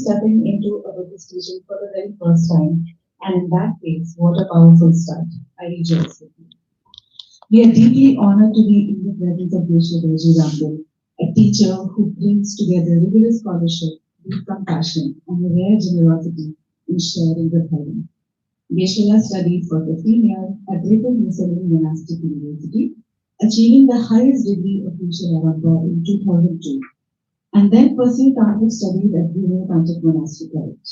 stepping into a Buddhist teaching for the very first time. And in that case, what a powerful start. I rejoice with you. We are deeply honored to be in the presence of Geshe Dorji Damdul, a teacher who brings together rigorous scholarship, deep compassion, and a rare generosity in sharing with heaven. Geshe studied for 15 years at Draper Muslim Monastic University, achieving the highest degree of Visharavanta in 2002, and then pursued Tantric studies at Guru Tantric Monastery College.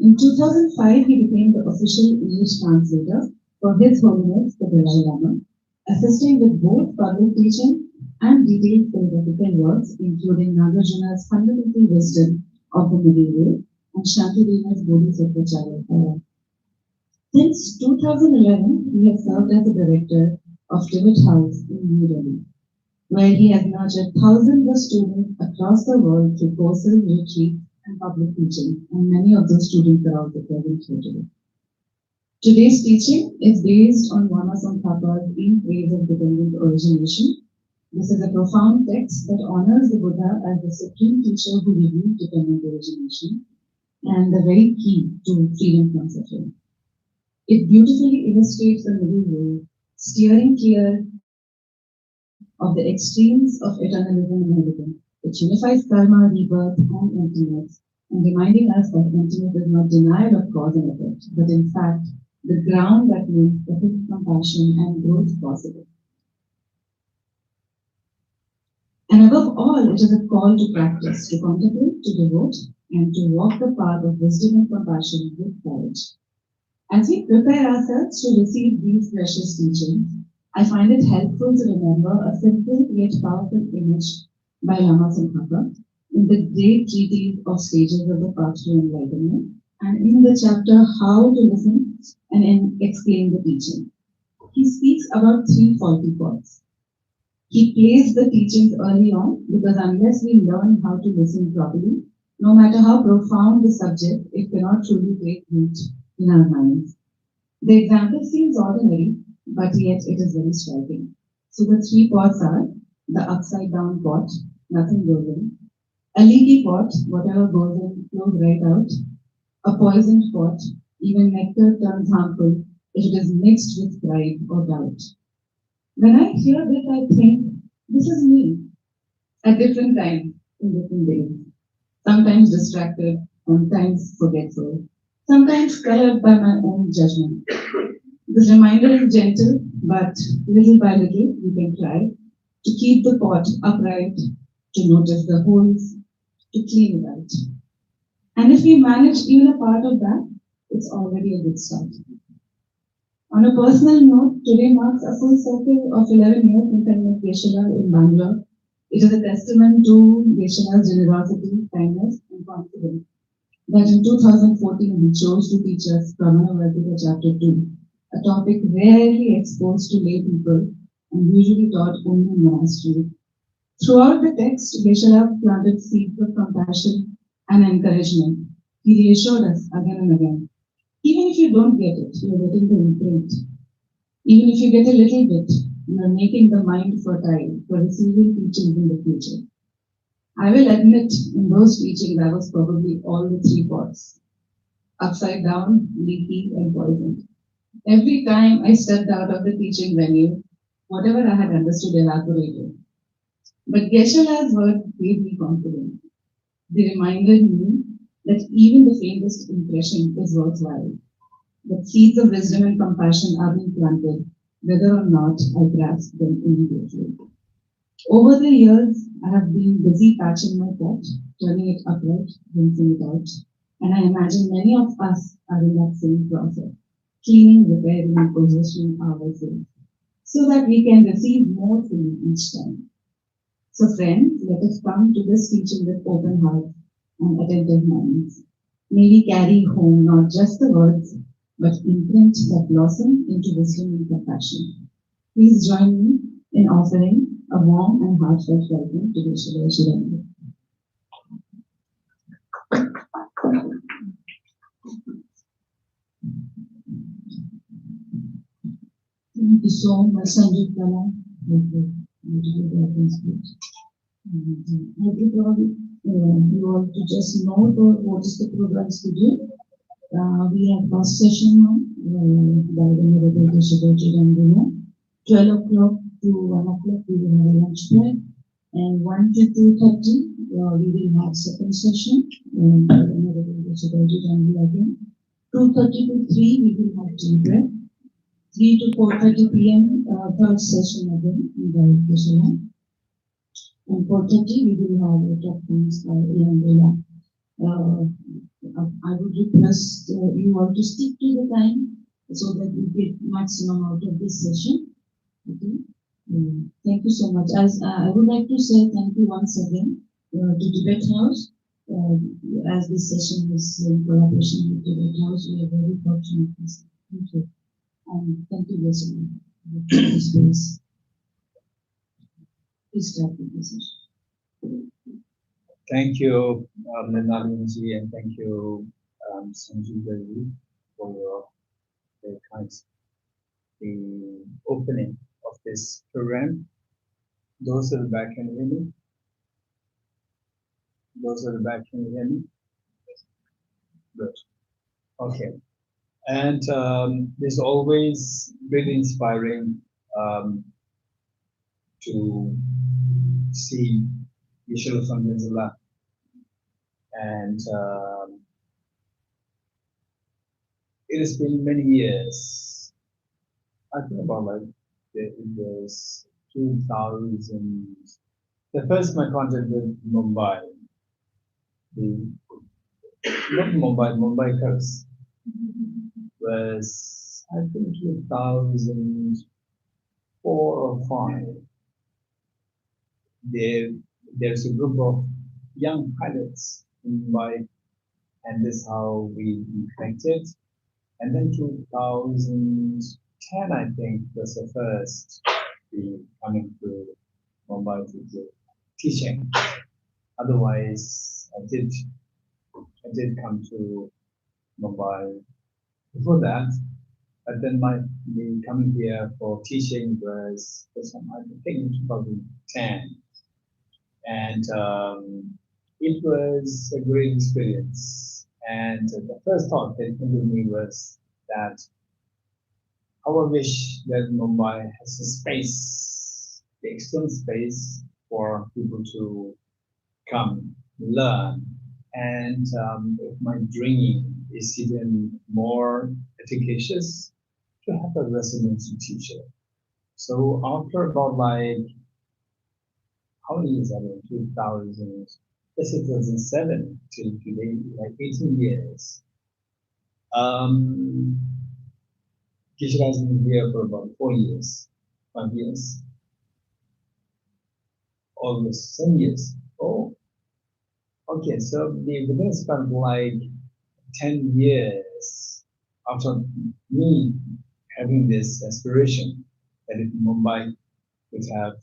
In 2005, he became the official English translator for His Holiness the Dalai Lama, assisting with both public teaching and detailed philosophical works, including Nagarjuna's Fundamental Wisdom of the Medieval and Shantidev's Bodhisattva Charya. Since 2011, he has served as the director of Tibet House in New Delhi, where he has nurtured thousands of students across the world through courses, retreats, and public teaching, and many of those students are also present here today. Today's teaching is based on Lama Tsongkhapa's In Praise of Dependent Origination. This is a profound text that honors the Buddha as the supreme teacher who revealed dependent origination and the very key to freedom from suffering. It beautifully illustrates the middle road, steering clear of the extremes of eternalism and nihility. It unifies karma, rebirth, and emptiness, and reminding us that emptiness is not denial of cause and effect, but in fact, the ground that makes ethics, compassion, and growth possible. And above all, it is a call to practice, to contemplate, to devote, and to walk the path of wisdom and compassion with courage. As we prepare ourselves to receive these precious teachings, I find it helpful to remember a simple yet powerful image by Lama Tsongkhapa in the great treatise of stages of the path to enlightenment, and in the chapter How to Listen and Explain the Teaching. He speaks about three faulty points. He plays the teachings early on because unless we learn how to listen properly, no matter how profound the subject, it cannot truly take root in our minds. The example seems ordinary, but yet it is very striking. So the three pots are the upside down pot, nothing goes in; a leaky pot, whatever goes in flows right out; a poisoned pot, even nectar turns harmful if it is mixed with pride or doubt. When I hear this, I think, this is me at different times in different days. Sometimes distracted, sometimes forgetful, sometimes colored by my own judgment. This reminder is gentle, but little by little we can try to keep the pot upright, to notice the holes, to clean it out. And if we manage even a part of that, it's already a good start. On a personal note, today marks a full circle of 11 years since I met Geshe in Bangalore. It is a testament to Geshe-la's generosity, kindness, and confidence that in 2014 he chose to teach us Pramana Vartika Chapter 2, a topic rarely exposed to lay people and usually taught only in monasteries. Throughout the text, Geshe planted seeds of compassion and encouragement. He reassured us again and again. Even if you don't get it, you're getting the imprint. Even if you get a little bit, you are making the mind fertile for receiving teachings in the future. I will admit, in those teachings, I was probably all the three pots: upside down, leaky, and poisoned. Every time I stepped out of the teaching venue, whatever I had understood evaporated. But Geshe-la's words gave me confidence. They reminded me that even the faintest impression is worthwhile, that seeds of wisdom and compassion are being planted, whether or not I grasp them immediately. Over the years, I have been busy patching my pot, turning it upright, rinsing it out, and I imagine many of us are in that same process, cleaning, repairing, and positioning ourselves, so that we can receive more fully each time. So friends, let us come to this teaching with open hearts and attentive minds. May we carry home not just the words, but imprint that blossom into wisdom and compassion. Please join me in offering a warm and heartfelt welcome to Geshe Dorji Damdul. Thank you so much, Sanjit Kala, for the beautiful reference speech. I think probably you all to just know what is the program schedule. We have first session now by the Honorable Geshe Dorji Damdul. 12 o'clock to 1 o'clock we will have a lunch break. And 1 to 2:30 we will have second session by the Honorable Geshe Dorji Damdul again. 2:30 to 3 we will have tea break. 3 to 4:30 p.m. Third session again by Geshe. And 4:30 we will have a talk by Ian. I would request you all to stick to the time so that we get maximum out of this session. Okay. Thank you so much. As I would like to say thank you once again to Tibet House. As this session is in collaboration with Tibet House, we are very fortunate. Thank you. Thank you, Geshe, for this space. Please start with this session. Thank you, Nalini, and thank you, Sanjeev Devi, for your very kind the opening of this program. Those at the back, can you hear me? Those at the back, can you hear me? Good. Okay. And it's always really inspiring to see Yeshua Sanjazala. And it has been many years. I think about like it was 2000. The first my contact with Mumbai, not Mumbai Curse, was I think 2004 or 5. There's a group of young pilots in Mumbai, and this is how we connected. And then 2010, I think, was the first be coming to Mumbai to do teaching. Otherwise, I did come to Mumbai before that. But then me coming here for teaching was I think in 2010. And it was a great experience. And the first thought that came to me was that how I wish that Mumbai has a space, the external space for people to come, learn. And if my dream is even more efficacious, to have a residency teacher. So after about like how many years are there? 2000, let's say 2007 till today, like 18 years. Geshe has been here for about 4 years, 5 years, almost 7 years. Oh, okay. So we're going to spend like 10 years after me having this aspiration that in Mumbai would have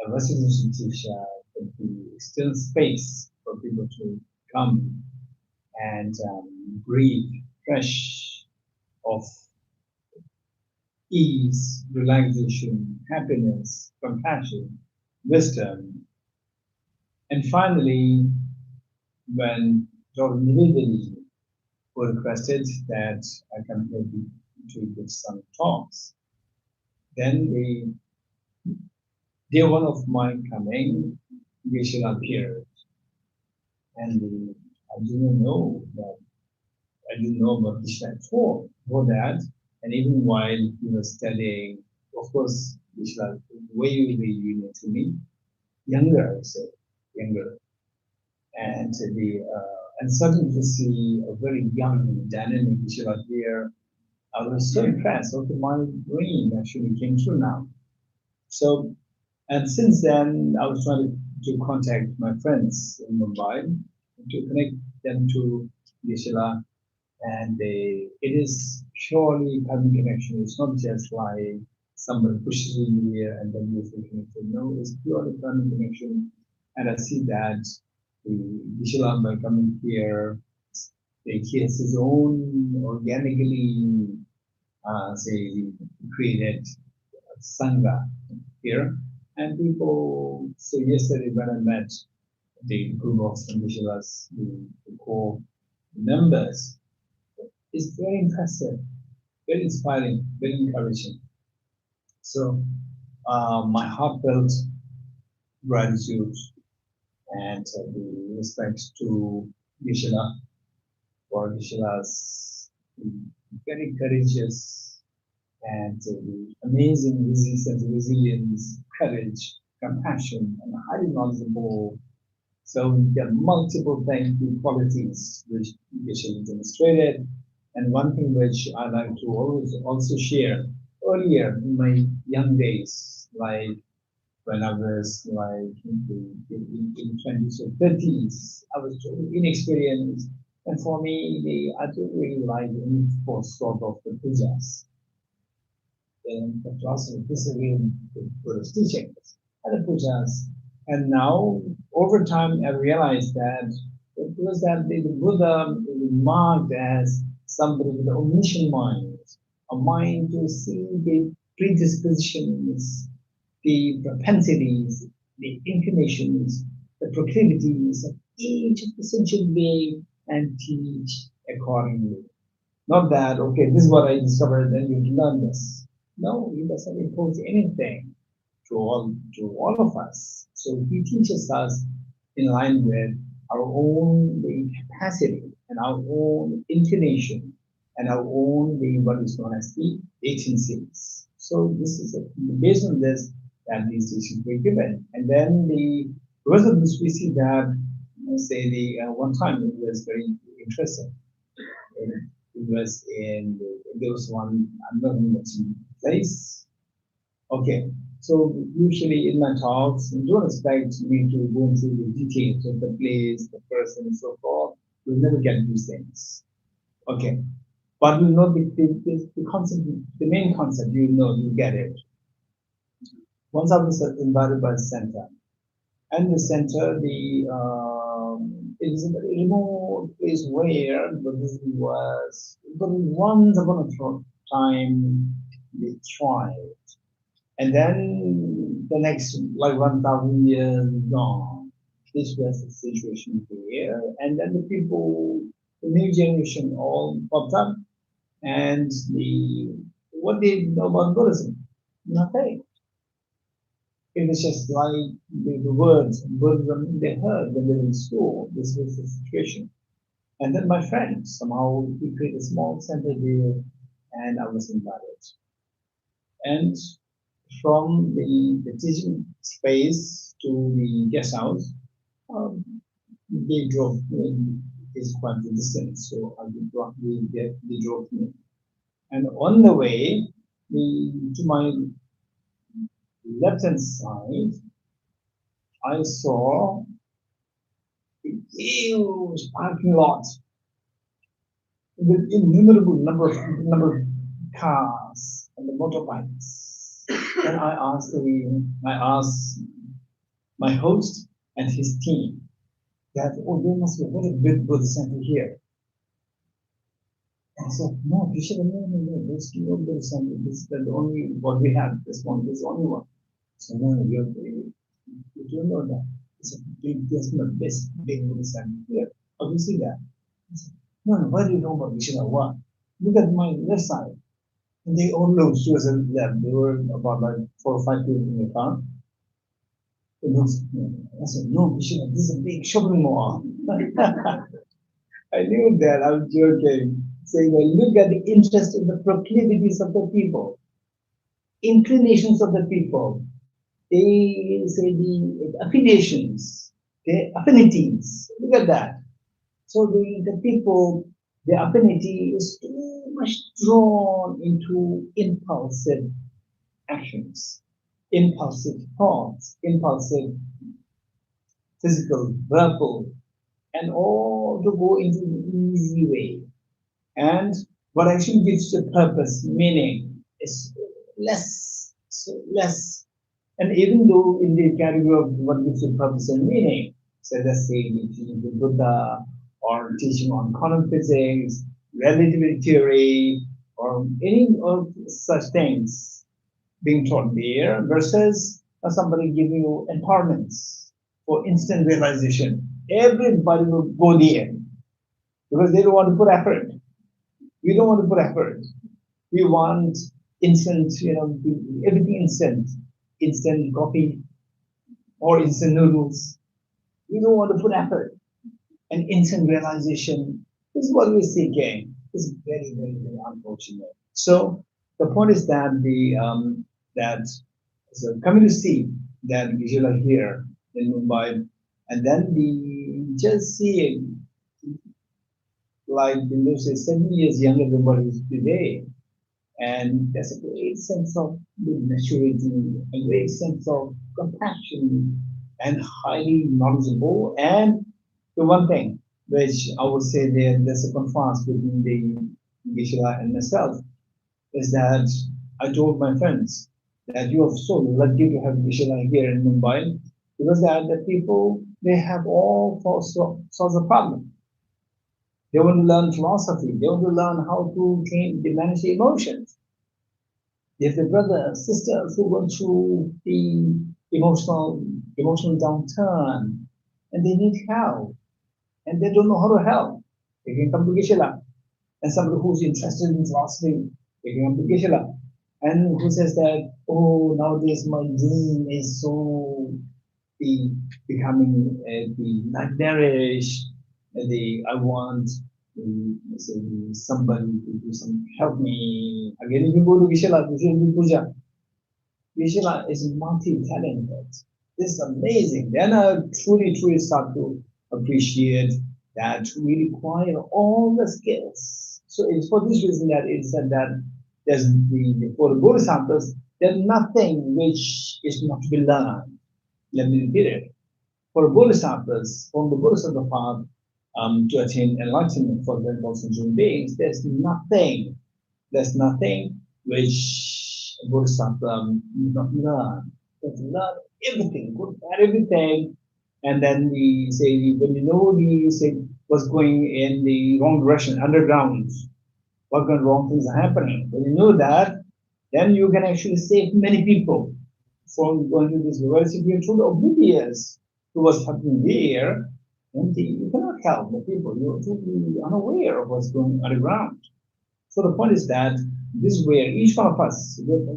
a residential teacher with the external space for people to come and breathe fresh of ease, relaxation, happiness, compassion, wisdom. And finally, when Dr. Nidhi requested that I come here to give some talks, then the day one of my coming, Geshe appeared. And I didn't know that I didn't know about Geshe at all before that. And even while he was studying, of course, Geshe way junior to me, younger, I would say, younger. And and suddenly to see a very young, dynamic Geshe here, I was so impressed. Okay, my dream actually came true now. So, and since then, I was trying to contact my friends in Mumbai to connect them to Geshe, and it is purely karmic connection. It's not just like somebody pushes you here and then you feel connected. No, it's purely karmic connection. And I see that the Geshe by coming here, he has his own organically say created sangha here, and people. So yesterday when I met the group of Vishalas, the core members, is very impressive, very inspiring, very encouraging. So, my heartfelt gratitude and the respect to Vishala for Vishala's very courageous and the amazing resilience, courage, compassion, and highly knowledgeable. So there are multiple thankful qualities which Geshe demonstrated. And one thing which I like to always also share earlier in my young days, like when I was like in 20s or 30s, I was totally inexperienced. And for me, I don't really like any sort of the pujas in the philosophy disagreeing with Buddhist teachings and the pujas. And now, over time, I realized that it was that the Buddha is marked as somebody with an omniscient mind, a mind to see the predispositions, the propensities, the inclinations, the proclivities of each of the sentient being and teach accordingly. Not that, okay, this is what I discovered, then you learn this. No, he doesn't impose anything to all of us. So he teaches us in line with our own the capacity and our own inclination and our own the what is known as the agencies. So this is based on this that these teachings were given. And then the because of this we see that say the one time it was very interesting. It was in there was one I'm not mentioning place. Okay, so usually in my talks, you don't expect me to go into the details of the place, the person, and so forth. You'll never get these things. Okay, but you know the concept, the main concept. You know, you get it. Once I was invited by the center, and the center, it is a very remote place where but once upon a time, they tried. And then the next, like 1,000 years gone, this was the situation here. And then the people, the new generation all popped up. And what they know about Buddhism? Nothing. It was just like the words Buddhism they heard when they were in school. This was the situation. And then my friend, somehow he created a small center there and I was invited. And from the teaching space to the guest house, um, they drove me. It's quite a distance, so they drove me. And on the way, to my left hand side, I saw a huge parking lot with innumerable number of cars and the motorbikes. And I asked my host and his team that, oh, there must be a very big Buddhist center here. And I said, no, you should have known, no, there's no Buddhist center. This is the only what we have. This one is the only one. So no, you don't know that. It's a big, there's no best big Buddhist center here. How do you see that? I said, no, no, why do you know about Vishnu one? Look at my left side. And they all looked towards the left. They were about like 4 or 5 people in the car. It looks, I said, no, Vishnu, this is a big shopping mall. I knew that, I was joking. Saying, well, look at the interest in the proclivities of the people, inclinations of the people. They say the affiliations, the affinities. Look at that. So the people, the affinity is too much drawn into impulsive actions, impulsive thoughts, impulsive physical, verbal, and all to go into the easy way. And what actually gives the purpose, meaning, is less, so less. And even though in the category of what gives you purpose and meaning, so let's say teaching the Buddha or teaching on quantum physics, relativity theory, or any of such things being taught there versus somebody giving you empowerments, for instant realization. Everybody will go there because they don't want to put effort. We don't want to put effort. We want instant, everything instant, instant coffee or instant noodles. We don't want to put effort and instant realization. This is what we're seeking. This is very, very, very unfortunate. So the point is that that so coming to see that visual here in Mumbai, and then the just seeing like say 7 years younger than what is today. And there's a great sense of maturity, a great sense of compassion, and highly knowledgeable. And the one thing which I would say there's a contrast between the Geshe and myself is that I told my friends that you are so lucky to have Geshe here in Mumbai because that the people they have all sorts of problems. They want to learn philosophy. They want to learn how to manage the emotions. If the brothers, sisters who went through the emotional downturn and they need help and they don't know how to help, they can come to Geshe. And somebody who's interested in philosophy, they can come to Geshe. And who says that, oh, nowadays my dream is so be becoming the nightmarish, I want say, somebody to do some help me. Again, if you go to Vishala, you should do puja. Vishala is multi-talented. This is amazing. Then I truly start to appreciate that we require all the skills. So it's for this reason that it said that there's for the bodhisattvas, there's nothing which is not to be learned. Let me repeat it. For bodhisattvas, from the bodhisattva path to attain enlightenment for the sentient beings, there's nothing which a bodhisattva need not learn. You have to learn everything, good at everything, and then we say when you know the say what's going in the wrong direction, underground, what kind of wrong things are happening. When you know that, then you can actually save many people from going to this world. If you're truly oblivious to what's happening there, then you cannot help the people. You're totally unaware of what's going underground. So the point is that this is where each one of us with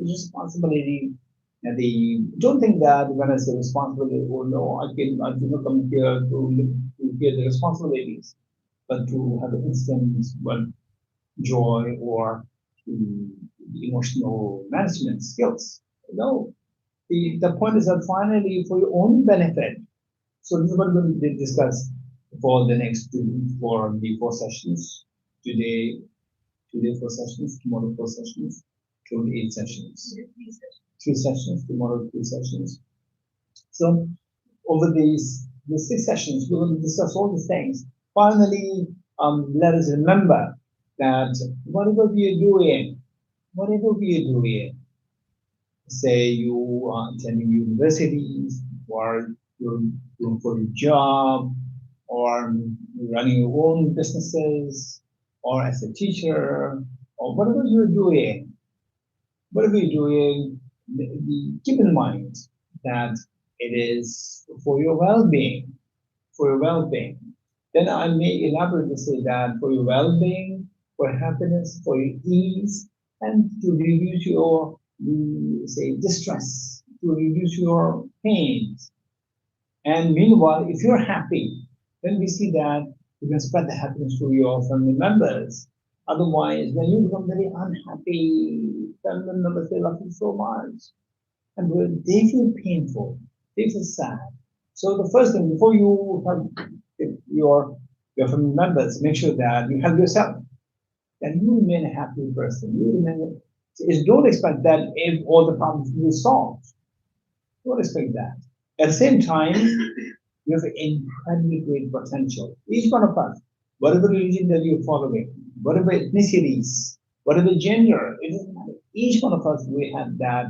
responsibility. And don't think that when I say responsibility, oh no, I do not come here to hear the responsibilities, but to have an instant joy or the emotional management skills. No, the point is that finally for your own benefit. So this is what we'll discuss for the next for the 4 sessions. Today 4 sessions, tomorrow 4 sessions, today 8 sessions. 3 sessions, tomorrow 3 sessions. So over the 6 sessions, we will discuss all these things. Finally, let us remember that whatever we are doing, say you are attending universities or you're doing for a job or running your own businesses or as a teacher or whatever you're doing, keep in mind that it is for your well-being, Then I may elaborate to say that for your well-being, for happiness, for your ease, and to reduce your, say, distress, to reduce your pains. And meanwhile, if you're happy, then we see that you can spread the happiness to your family members. Otherwise, when you become very unhappy, family members, they love you so much. And they feel painful, they feel sad. So the first thing, before you help your family members, make sure that you help yourself. Then you remain a happy person. Don't expect that if all the problems will be solved. Don't expect that. At the same time, you have incredibly great potential. Each one of us, whatever religion that you're following, whatever ethnicities, whatever gender, it doesn't matter. Each one of us, we have that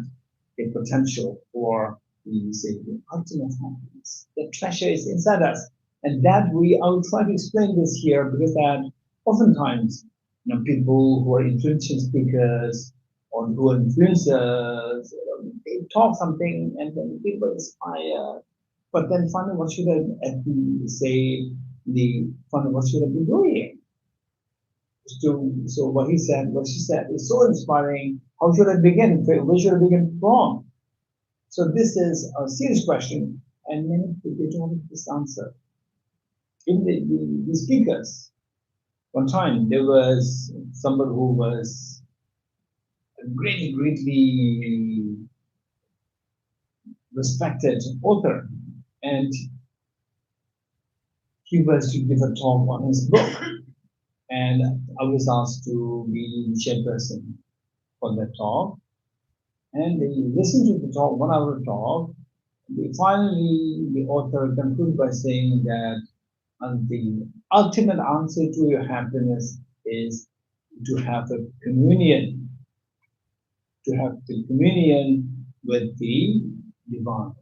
a potential for the ultimate happiness. The treasure is inside us. And that I'll try to explain this here because that oftentimes, people who are influential speakers or who are influencers, they talk something and then people inspire. But then finally, what should I say? The finally, what should I be doing? So what he said, what she said is so inspiring. How should I begin? Where should I begin from? So this is a serious question, and many people they don't have this answer. In the speakers, one time there was somebody who was a greatly respected author, and he was to give a talk on his book, and I was asked to be the chairperson for that talk. And they listened to the talk, 1 hour talk. Finally, the author concluded by saying that the ultimate answer to your happiness is to have the communion, to have the communion with the divine,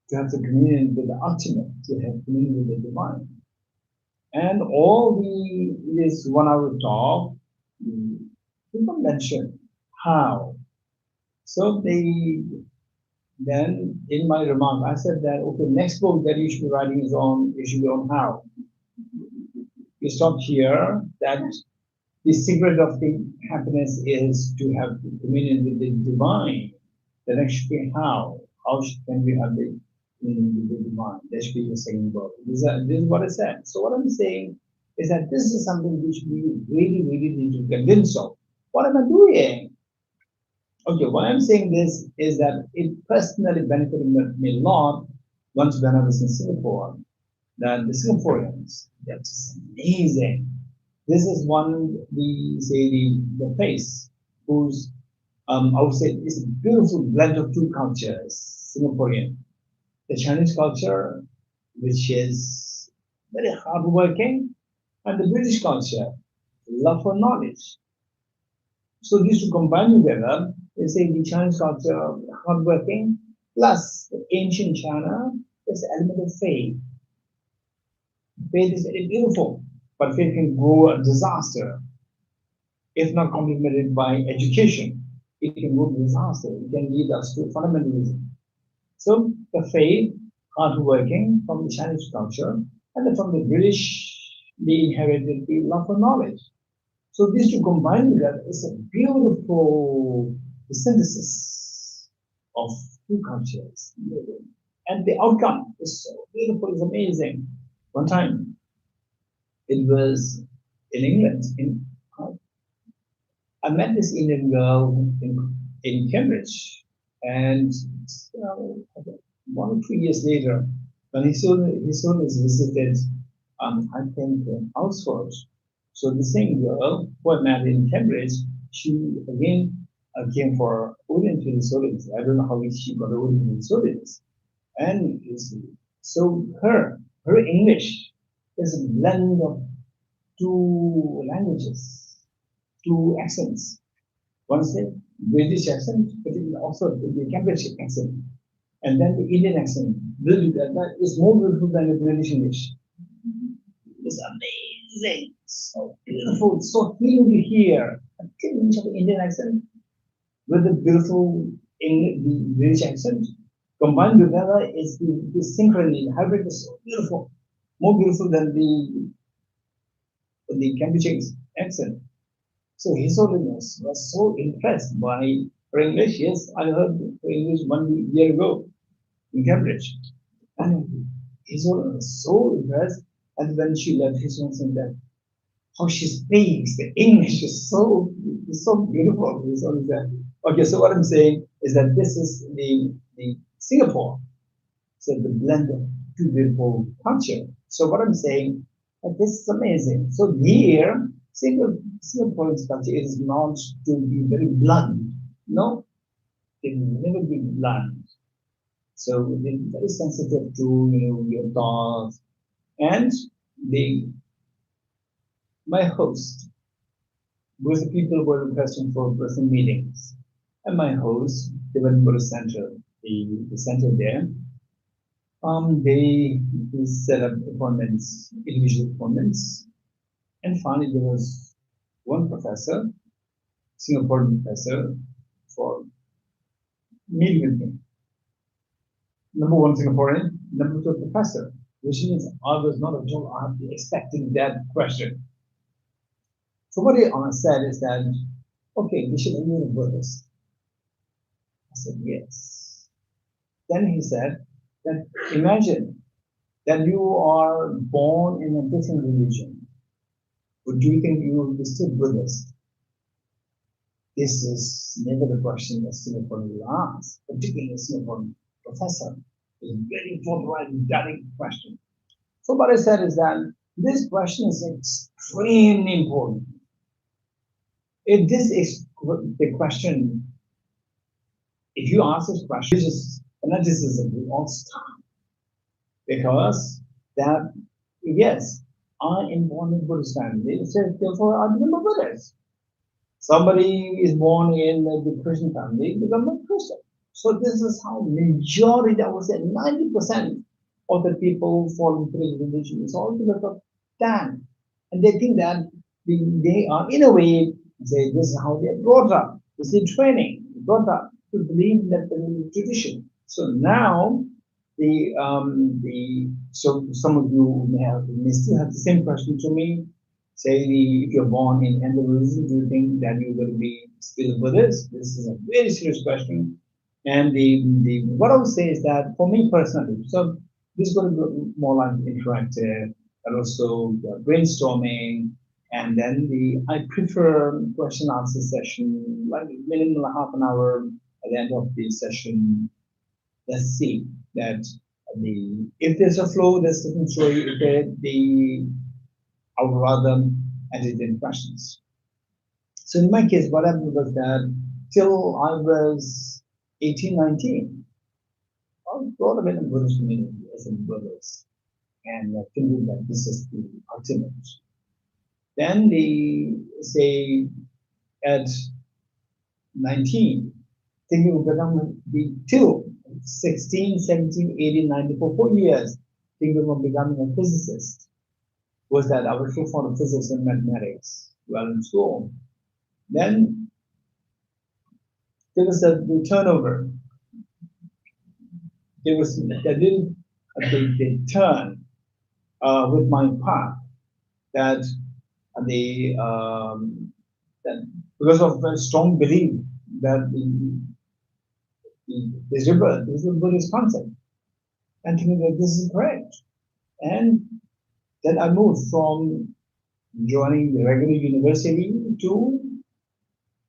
to have the communion with the ultimate, to have communion with the divine. And all this 1 hour talk, people mention how. So then in my remark, I said that okay, next book that you should be writing should be on how. You stop here that the secret of the happiness is to have communion with the divine. The next should be how. How can we have the communion with the divine? That should be the second book. This is what I said. So what I'm saying is that this is something which we really need to convince of. What am I doing? Okay, why I'm saying this is that it personally benefited me a lot once when I was in Singapore. That the Singaporeans, they're just amazing. This is one, we say the place whose, I would say, is a beautiful blend of two cultures, Singaporean. The Chinese culture, which is very hardworking, and the British culture, love for knowledge. So these two combined together, they say the Chinese culture, hardworking, plus the ancient China, is the element of faith. Faith is very beautiful, but faith can go a disaster if not complemented by education. It can go to disaster. It can lead us to fundamentalism. So the faith, hardworking from the Chinese culture, and then from the British, they inherited the love for knowledge. So these two combined together is a beautiful synthesis of two cultures. And the outcome is so beautiful, it's amazing. One time, it was in England. I met this Indian girl in Cambridge, and 1 or 2 years later, when his son is visited, I think in Oxford. So the same girl who I met in Cambridge, she again came for Oriental Solids. I don't know how she got Oriental Solids. And so her English is a blend of two languages, two accents. One is the British accent, but also the Cambridge accent. And then the Indian accent. That is more beautiful than the British English. It's amazing, so beautiful, so healing to hear a tinge of the Indian accent with the beautiful the British accent. Combined together is the synchrony, the hybrid is so beautiful, more beautiful than the Cambridge accent. So His Holiness was so impressed by her English. Yes, I heard her English 1 year ago in Cambridge. And His Holiness was so impressed. And when she left, His Holiness said that how she speaks, the English is so beautiful. His Holiness said, okay, so what I'm saying is that this is the Singapore. So the blend of two beautiful culture. So what I'm saying, this is amazing. So here, Singapore's culture is not to be very blunt. No, it will never be blunt. So they're very sensitive to your thoughts. And the my host, was the people were requesting for personal meetings. And my host, they went for a center, the center there. They set up appointments, individual appointments, and finally there was one professor, Singaporean professor, for meeting with me. number one Singaporean, number two professor, which means I was not at all expecting that question. So what he said is that, okay, you should be a Buddhist. I said, yes. Then he said that imagine that you are born in a different religion. But do you think you will be still Buddhist? This is never the question that Singaporean will ask, particularly a Singaporean professor. It's a very forthright, direct question. So what I said is that this question is extremely important. If this is the question, if you ask this question, religious fanaticism will all stop. Because that, yes, I am born in Buddhist family, so therefore I become a Buddhist. Somebody is born in the Christian family, become a Christian. So this is how majority, I would say 90% of the people fall into the religion. It's all because of that. And they think that they are, in a way, say this is how they're brought up. This is training, brought up to believe in that tradition. So now so some of you may still have the same question to me. Say if you're born in any religion, do you think that you will be still Buddhist? This is a very serious question. And the what I would say is that for me personally, so this is going to be more like interactive and also brainstorming. And then I prefer question answer session, like minimum half an hour at the end of the session. Let's see that if there's a flow, there's different story. If I would rather entertain questions. So in my case, what happened was that till I was 18, 19, I was brought up in a Buddhist community as a Buddhist, and thinking that this is the ultimate. Then say at 19, thinking of becoming till 16, 17, 18, 19, for 4 years, thinking of becoming a physicist. Was that I was so fond of physics and mathematics while in school. Then there was the turnover. There was the turn with my path that that because of a strong belief that this is a Buddhist concept, and thinking that this is correct. And then I moved from joining the regular university to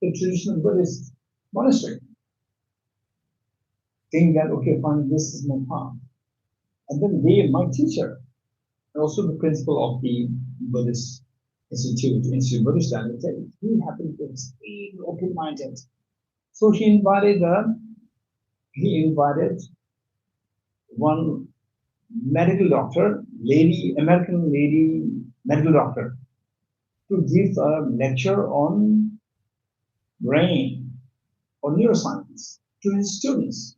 the traditional Buddhist monastery. Thinking that, okay, fine, this is my path. And then my teacher, and also the principal of the Buddhist Institute Buddhist Studies, said he happened to be extremely open-minded. So he invited one medical doctor, American lady medical doctor, to give a lecture on brain or neuroscience to his students,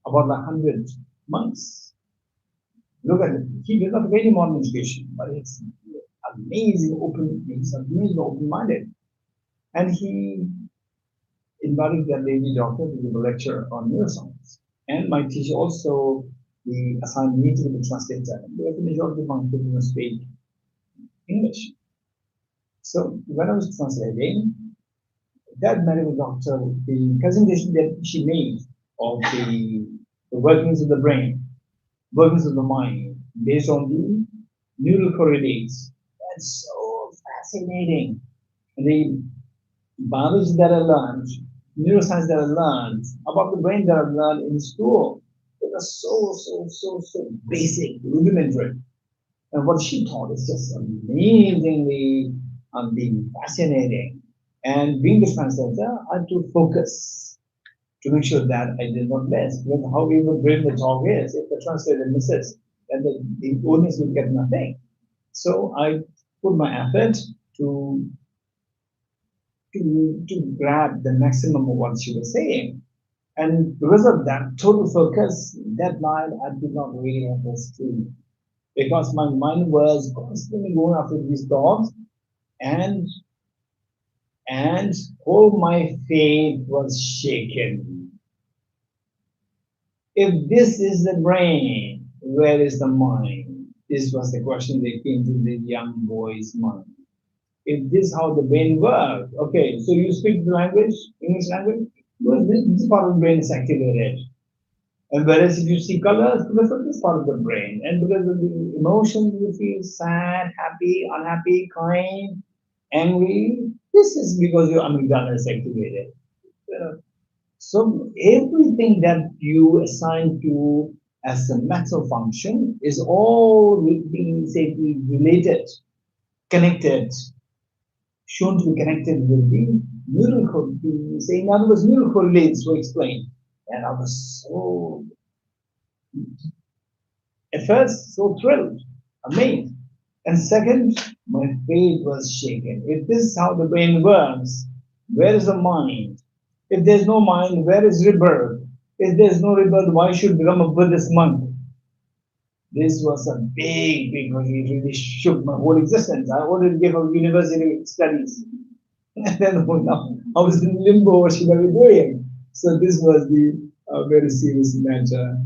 about 100 months. Look at it. He did not very modern education, but he's amazing open-minded. And he invited that lady doctor to give a lecture on neuroscience. And my teacher also assigned me to be the translator, because the majority of my people speak English. So when I was translating, that medical doctor, the presentation that she made of the workings of the brain, workings of the mind, based on the neural correlates, that's so fascinating. And the biology that I learned, neuroscience that I learned, about the brain that I learned in school, it was so basic, rudimentary. And what she taught is just amazingly fascinating. And being the translator, I had to focus to make sure that I did not miss. Because however great the talk is, if the translator misses, then the audience will get nothing. So I put my effort to grab the maximum of what she was saying. And because of that total focus, that night I did not really have a sleep, because my mind was constantly going after these thoughts, and all my faith was shaken. If this is the brain, where is the mind? This was the question that came to the young boy's mind. If this is how the brain works, okay, so you speak the language, English language, well, this part of the brain is activated. And whereas if you see colors, because of this part of the brain, and because of the emotions you feel sad, happy, unhappy, kind, angry, this is because your amygdala is activated. Uh, so everything that you assign to as a mental function is all being say related, connected, shown to be connected with the neural code. Say in other words, neural correlates were explained. And I was so at first so thrilled, amazed. And second, my faith was shaken. If this is how the brain works, where is the mind? If there's no mind, where is rebirth? If there's no rebirth, why should become a Buddhist monk? This was a big, big, it really shook my whole existence. I already gave up university studies. And then now I was in limbo, what should I be doing? So this was the very serious matter.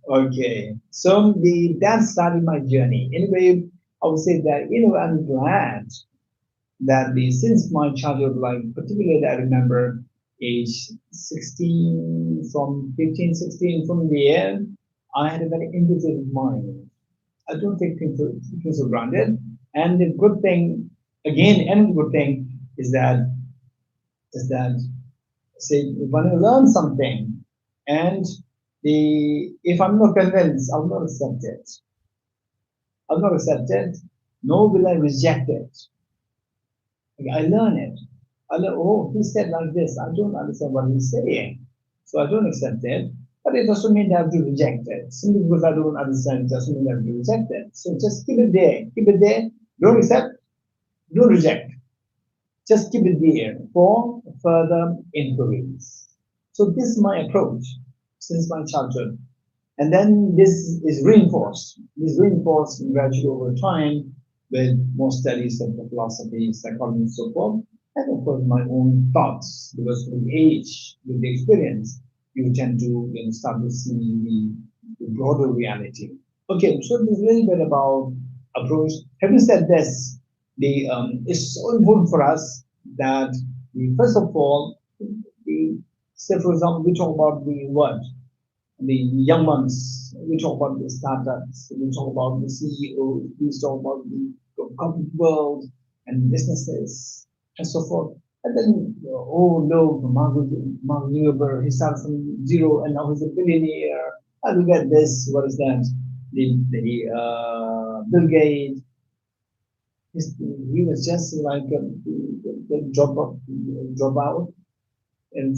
Okay, so that started my journey. Anyway, I would say that I'm glad that since my childhood life, particularly I remember age 16, from 15, 16, from there, I had a very intuitive mind. I don't take things for granted. And the good thing, again, and the good thing is that say when I learn something, and if I'm not convinced, I'll not accept it. I'll not accept it, nor will I reject it. I learn it. I learn, oh, he said like this. I don't understand what he's saying. So I don't accept it. But it doesn't mean I have to reject it. Simply because I don't understand it doesn't mean I have to reject it. So just keep it there. Keep it there. Don't accept, don't reject. Just keep it there for further inquiries. So this is my approach since my childhood. And then this is reinforced. This is reinforced gradually over time with more studies of the philosophy, psychology, and so forth. And of course, my own thoughts, because with age, with the experience, you tend to start to see the broader reality. Okay, so this is a little bit about approach. Having said this, it's so important for us that first of all, say for example, we talk about the what the young ones, we talk about the startups, we talk about the CEOs, we talk about the corporate world and businesses and so forth. And then, oh no, Mark Zuckerberg, he started from zero and now he's a billionaire. And look at this, what is that? Bill Gates, he was just like the dropout and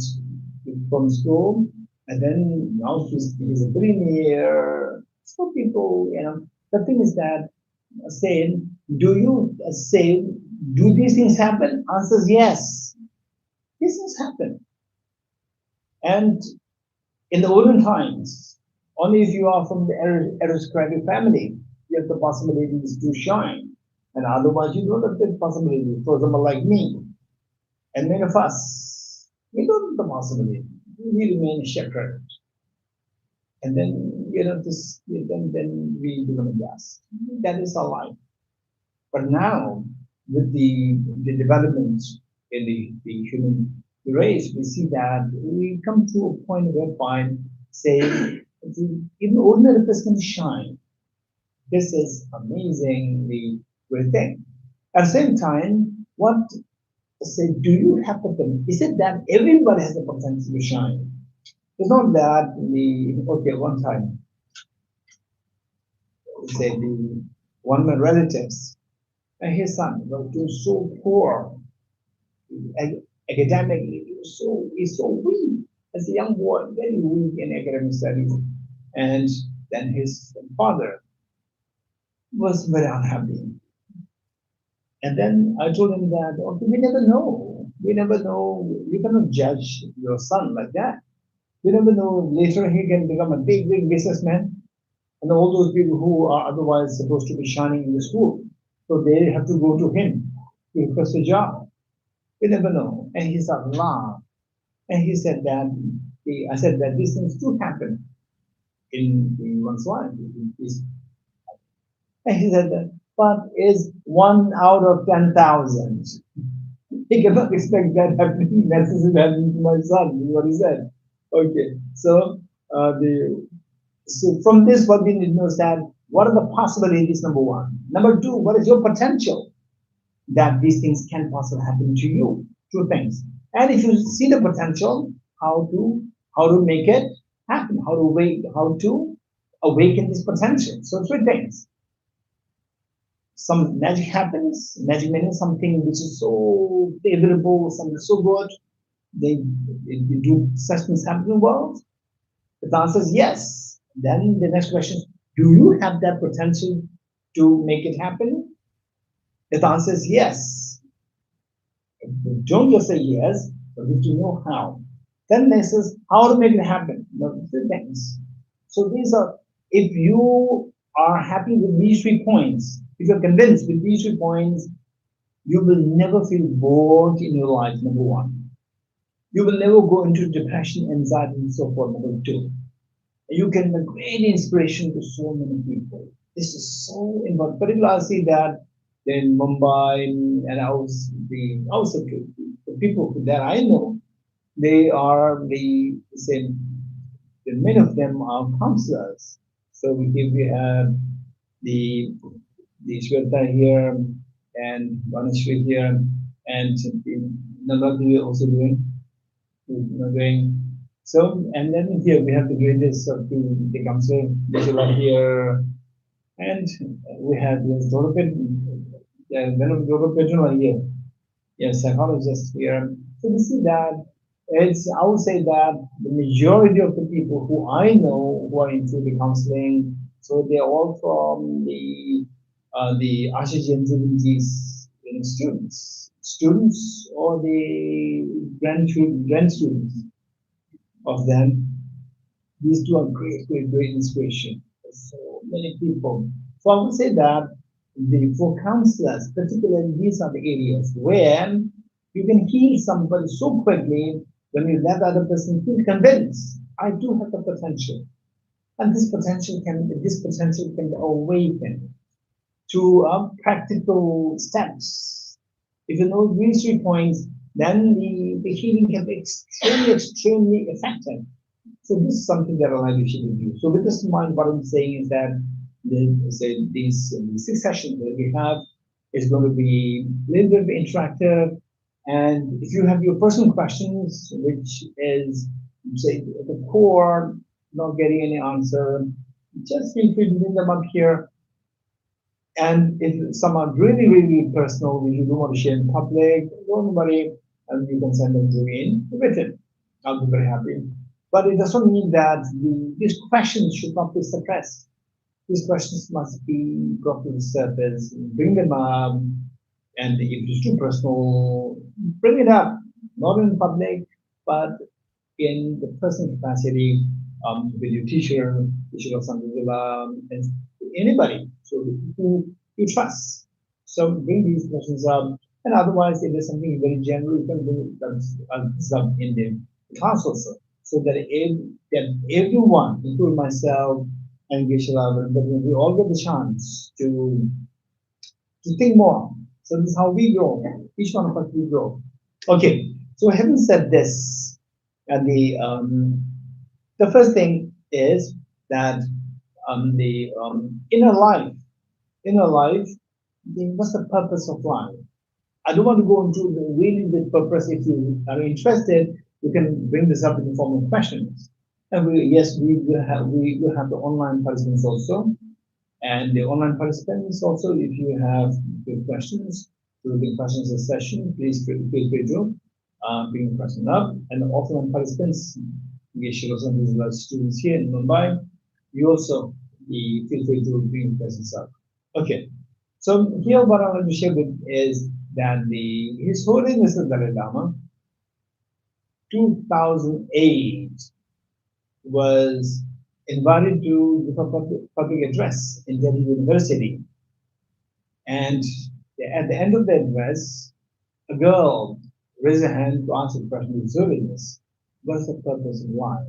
from school, and then now he's a billionaire. So people, the thing is that saying, do you say, do these things happen? Answers yes. These things happen. And in the olden times, only if you are from the aristocratic family, you have the possibilities to shine. And otherwise, you don't have the possibility. For example, like me, and many of us, we don't have the possibility. We remain shepherd. And then, then we become a gas. That is our life. But now, with the development in the human race, we see that we come to a point whereby, say, even ordinary person shine. This is amazingly great thing. At the same time, what say do you have the is it that everybody has the potential to shine? It's not that okay, one time, say one of my relatives and his son was doing so poor academically, he's so weak as a young boy, very weak in academic studies. And then his father was very unhappy. And then I told him that, okay, we never know. We never know. You cannot judge your son like that. You never know. Later he can become a big, big businessman. And all those people who are otherwise supposed to be shining in the school, so they have to go to him to request a job. You never know. And he started laugh. And he said that, I said that these things do happen. in one's life. And he said that path is 1 out of 10,000. He cannot expect that happening necessarily happening to my son, is what he said. Okay, so the so from this, what we need to know is that what are the possibilities, number one. Number two, what is your potential that these things can possibly happen to you? Two things. And if you see the potential, how to how to make it happen, how to awaken this potential. So three things. Some magic happens. Magic means something which is so favorable, something so good. They, they do such things happen in the world. If the answer is yes, then the next question is, do you have that potential to make it happen? If the answer is yes, don't just say yes, but you need to know how. Then next is how to make it happen. No, three things. So these are, if you are happy with these 3 points, if you're convinced with these 3 points, you will never feel bored in your life, number one. You will never go into depression, anxiety, and so forth, number two. You can be a great inspiration to so many people. This is so important. Particularly, I see that in Mumbai and also the people that I know, they are the same. Many of them are counselors. So we have the Shweta here and Vanashri here and Navadri also doing. So, and then here we have the greatest of the council, Visual here, and we have this Doropet, one of Doropet here, yes, psychologists here. So we see that I would say that the majority of the people who I know who are into the counseling, so they're all from the Ashesian students or the grand students of them. These two are great inspiration for so many people. So I would say that for counselors, particularly these are the areas where you can heal somebody so quickly when you let the other person feel convinced. I do have the potential, and this potential can be awakened to practical steps. If you know these 3 points, then the healing can be extremely effective. So this is something that I like to do. So with this in mind, what I'm saying is that these 6 sessions that we have is going to be a little bit interactive. And if you have your personal questions, which is say at the core, not getting any answer, just feel free to bring them up here. And if some are really personal, which you don't want to share in public, don't worry, and you can send them to me in written. I'll be very happy. But it doesn't mean that these questions should not be suppressed. These questions must be brought to the surface, bring them up, and if it's too personal, bring it up, not in public, but in the personal capacity with your teacher of something, and anybody, so who you trust. So bring these questions up, and otherwise, if there's something very general, you can bring this up in the class also, so that everyone, including myself and Geshe, we all get the chance to think more. So this is how we grow. Each one of us will grow. Okay. So having said this, and the first thing is that the inner life, what's the purpose of life? I don't want to go into the really the purpose. If you are interested, you can bring this up in the form of questions. And we will have the online participants also. And the online participants also, if you have good questions, during the questions session, please feel free to bring the question up. And the offline participants, we show some of the students here in Mumbai, you also feel free to bring the questions up. Okay, so here what I want to share with is that His Holiness the Dalai Lama, 2008, was invited to give a public address in Delhi University. And at the end of the address, a girl raised her hand to answer the question of service. What's the purpose of life?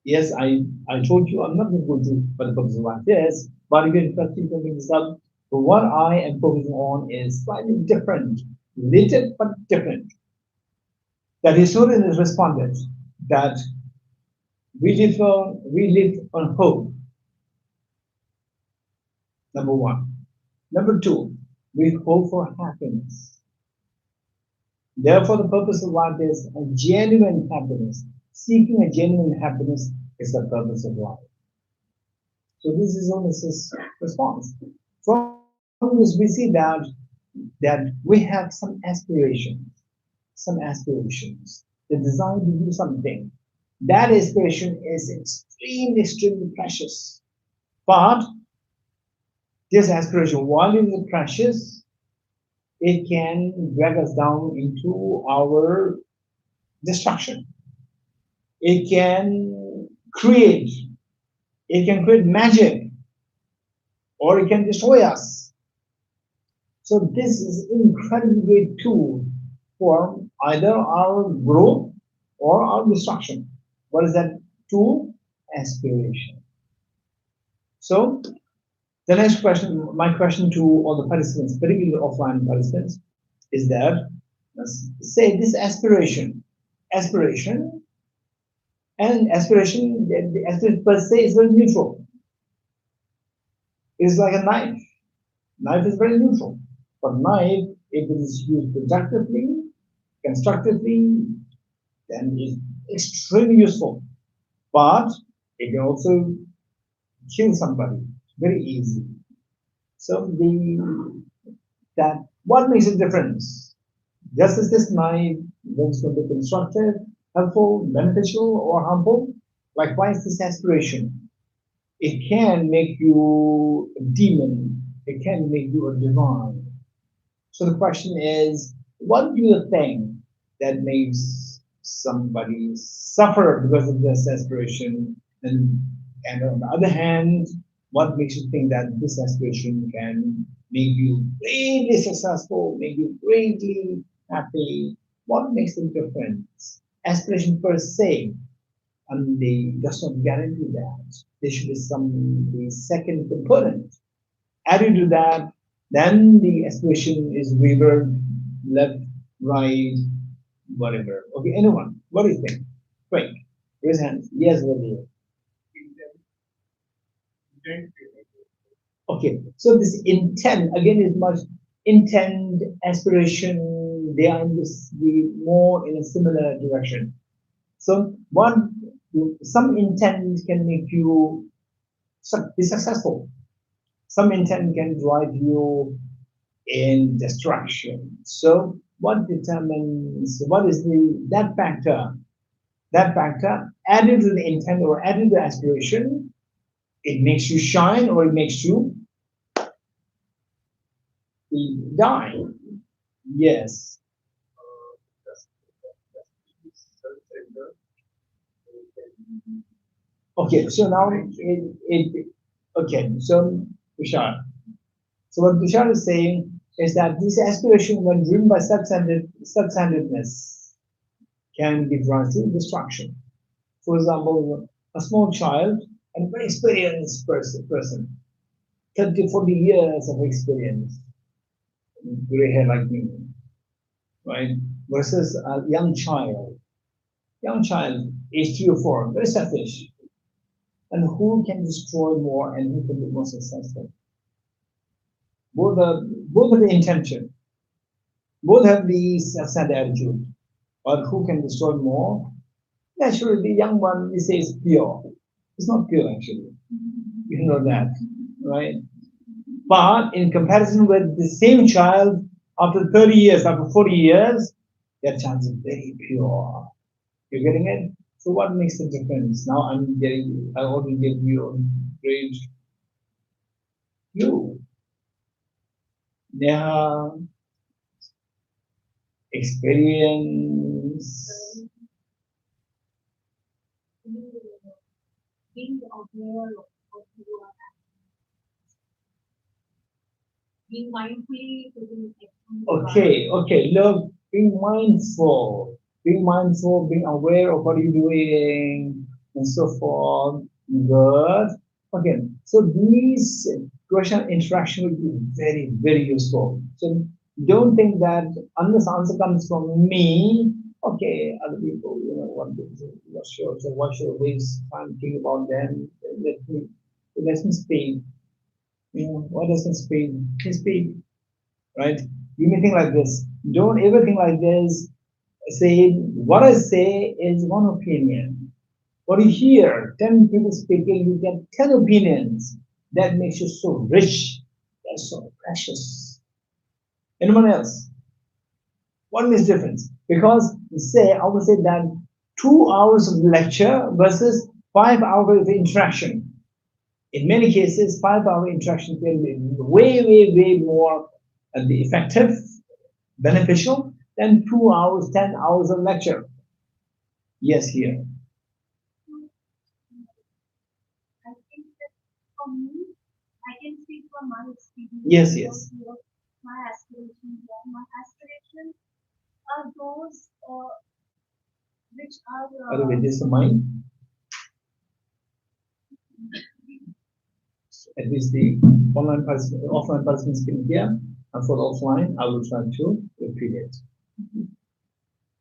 Yes, I told you I'm not going to go to for the purpose like this, but if you're interested in this up, but what I am focusing on is slightly different, related but different. That historian has responded that we live on hope, number one. Number two, we hope for happiness. Therefore, the purpose of life is a genuine happiness. Seeking a genuine happiness is the purpose of life. So this is Onus's response. From this, we see that we have some aspirations, the desire to do something. That aspiration is extremely, extremely precious. But this aspiration, while it is precious, it can drag us down into our destruction. It can create, it can create magic, or it can destroy us. So this is an incredibly great tool for either our growth or our destruction. What is that tool? Aspiration. So the next question, my question to all the participants, particularly offline participants, is that let's say this aspiration, and aspiration, the aspiration per se is very neutral. It's like a knife. Knife is very neutral. But knife, if it is used productively, constructively, then it's extremely useful. But it can also kill somebody very easy. So the that what makes a difference? Just as this knife is going to be constructive, helpful, beneficial, or harmful, likewise this aspiration. It can make you a demon. It can make you a divine. So the question is, what do you think that makes somebody suffer because of this aspiration? And and on the other hand, what makes you think that this aspiration can make you greatly successful, make you greatly happy? What makes the difference? Aspiration per se, and they does not guarantee that. There should be some the second component. Added to that, then the aspiration is wavered, left, right, whatever. Okay, anyone? What do you think? Quick, raise hands. Yes, what do you? Okay, so this intent again is much intent, aspiration. They are in this the more in a similar direction. So one, some intent can make you be successful. Some intent can drive you in destruction. So what determines what is the that factor? That factor added to the intent or added to the aspiration, it makes you shine or it makes you die. Yes. Okay. So now it okay. So Tushar. So what Tushar is saying is that this aspiration, when driven by self-centeredness, can give rise to destruction. For example, a small child and very experienced person 30, 40 years of experience, gray hair like me, right? Versus a young child, age 3 or 4, very selfish. And who can destroy more and who can be more successful? Both have the intention, both have the self-centered attitude, but who can destroy more? Naturally, the young one, we say, is pure. It's not pure, actually. You know that, right? But in comparison with the same child, after 30 years, after 40 years, their child is very pure. You're getting it? So what makes the difference? Now I already gave you a great clue. Yeah, experience. Okay, okay. Look, being mindful, being aware of what you're doing, and so forth. Good. Okay. So these question interaction will be very, very useful. So don't think that unless answer comes from me, okay, other people, what they do, not sure. So what should we time think about them? Let me let me speak. What does it speak? It speak, right? You may think like this. Don't ever think like this. Say what I say is one opinion. What you hear, 10 people speaking, you get 10 opinions. That makes you so rich. That's so precious. Anyone else? What makes difference? Because say I would say that 2 hours of lecture versus 5 hours of interaction. In many cases, 5 hour interaction can be way, way, way more effective, beneficial than 2 hours, 10 hours of lecture. Yes, here. I think that for me, I can speak from my experience Yes, about yes. what my aspirations are. My aspirations are those which are By the way, this is mine. At least the offline participants can hear, and for offline, I will try to repeat it.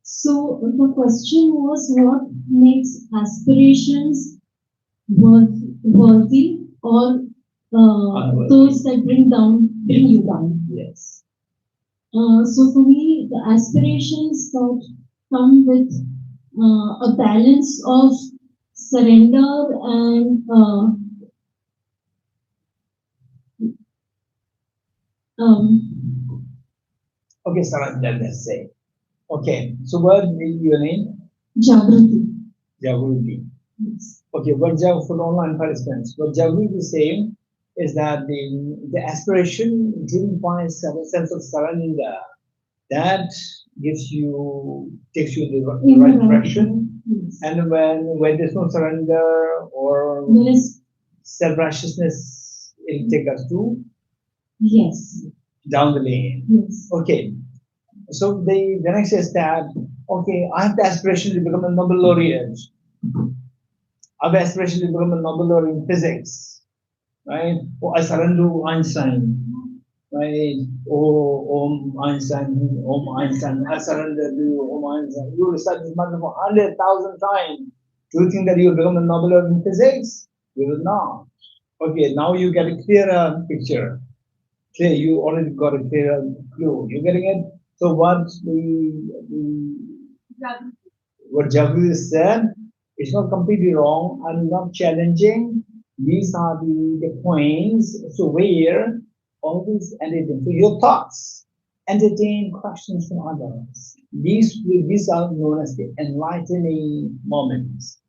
So the question was, what makes aspirations worthy, or Unworthy. those that bring you down? Yes. So for me, the aspirations that come with a balance of surrender and um, Okay, Sarah, let's say. Okay, so what is your name? jagrati. Jaguruti. Yes. Okay, what Jag for online participants? What Jaguruti is saying is that the aspiration driven by a sense of surrender that gives you takes you in the right direction. Yes. And when there's no surrender or There is, self-righteousness, it'll take us to yes, down the lane. yes, Okay. So the next is that okay, I have the aspiration to become a Nobel laureate. I have aspiration to become a Nobel laureate in physics, right? Or I surrender to Einstein, right? Einstein, I surrender to you, Einstein. You recite this mantra for 100,000 times. Do you think that you will become a Nobel laureate in physics? You will not. Okay, now you get a clearer picture. Clear, you already got a clearer clue. You getting it? So Jagrati. what Jagru said is not completely wrong and not challenging. These are the points. So where always entertain. So your thoughts entertain questions from others. These are known as the enlightening moments.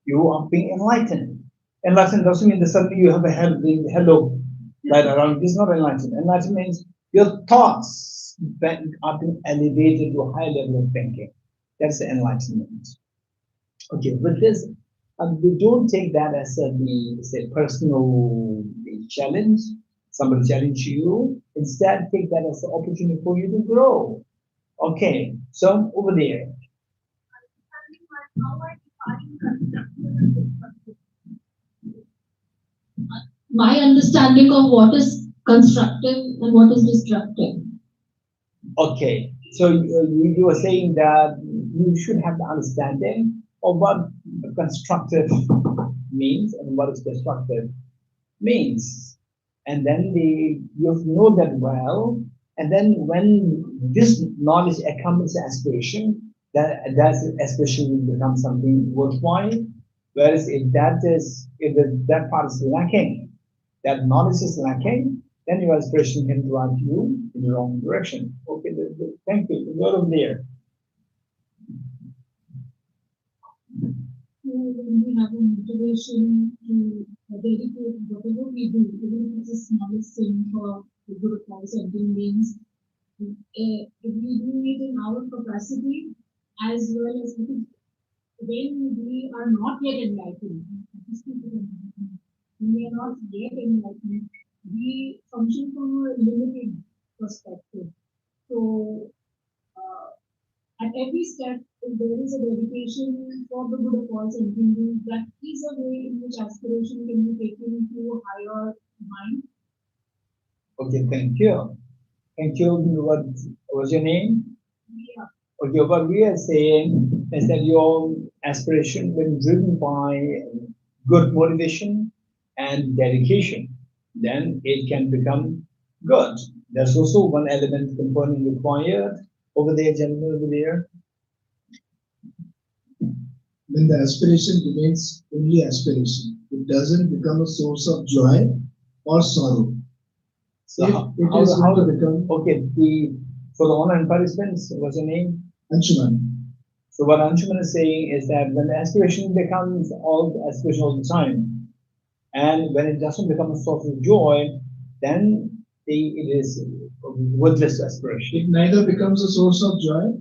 You are being enlightened. Enlightened doesn't mean that suddenly you have a hello right around. This is not enlightened. Enlightened means your thoughts are being elevated to a high level of thinking. That's the enlightenment. Okay, with this, we don't take that as the say personal challenge. Somebody challenge you. Instead, take that as an opportunity for you to grow. Okay, so over there. Understanding how I define constructive and destructive. my understanding of what is constructive and what is destructive. Okay, so you were saying that you should have the understanding of what constructive means and what is destructive means, and then you know that well, and then when this knowledge accompanies aspiration, that aspiration will become something worthwhile. Whereas if that part is lacking, that knowledge is lacking, then your aspiration can drive you in the wrong direction. Okay, thank you. You're over there. So when we have a motivation to dedicate whatever we do, even if it's the smallest thing for the good cause of doing beings, if we do it in our capacity, as well as because when we are not yet enlightened, when we are not yet enlightened, we function from a limited perspective. So at every step, if there is a dedication for the good of all sentient that is a way in which aspiration can be taken to a higher mind. Okay, thank you. Thank you. What was your name? Yeah. Okay, what we are saying is that your aspiration, when driven by good motivation and dedication, then it can become good. There's also one element component required over there, gentlemen, over there. When the aspiration remains only aspiration, it doesn't become a source of joy or sorrow. So If how, it how, is how going to become okay, for the online participants, what's your name? Anshuman, So what Anshuman is saying is that when the aspiration becomes all the aspiration all the time, and when it doesn't become a source of joy, then it is worthless aspiration. it neither becomes a source of joy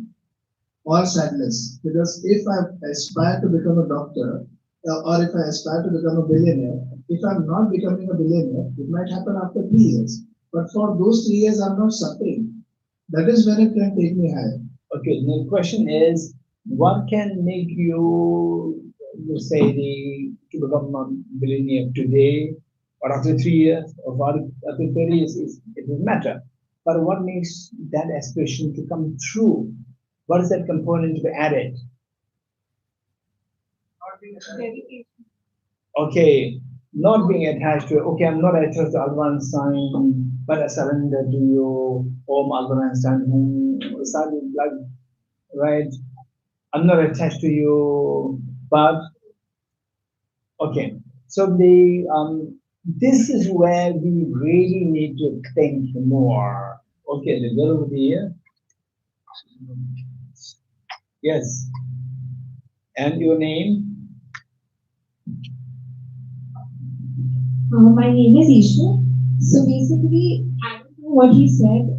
or sadness. Because if I aspire to become a doctor, or if I aspire to become a billionaire, if I'm not becoming a billionaire, it might happen after 3 years. But for those 3 years, I'm not suffering. That is when it can take me higher. Okay, the question is, what can make you say to become a billionaire today, or after 3 years, or after 30 years? It doesn't matter. But what makes that aspiration to come true? What is that component to be added? Dedication. Okay, not being attached to, okay, I'm not attached to Albert Einstein, but I surrender to you, Albert Einstein, who started like, right? I'm not attached to you, but okay. So this is where we really need to think more. Okay, the girl over here. Yes. And your name? My name is Ishu. So basically, I don't know what he said.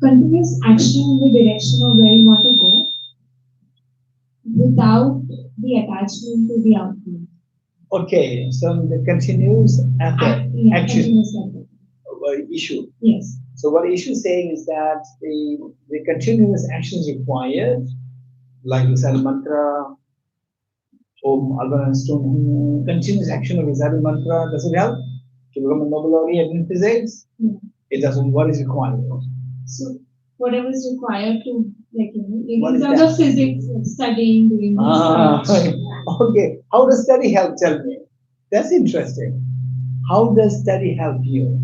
Continuous action in the direction of where you want to go without the attachment to the outcome. Okay, so the continuous effort, action, Continuous effort. issue. Yes. So what issue is saying is that the continuous action is required, like you said, mantra, Om Albert Einstein, continuous action of reciting mantra, does it help to become a Nobel laureate in physics? No. It doesn't. What is required? So whatever is required to, like, What in is terms that? of physics, like studying, doing Ah, research. okay. How does study help? Tell me. That's interesting. How does study help you?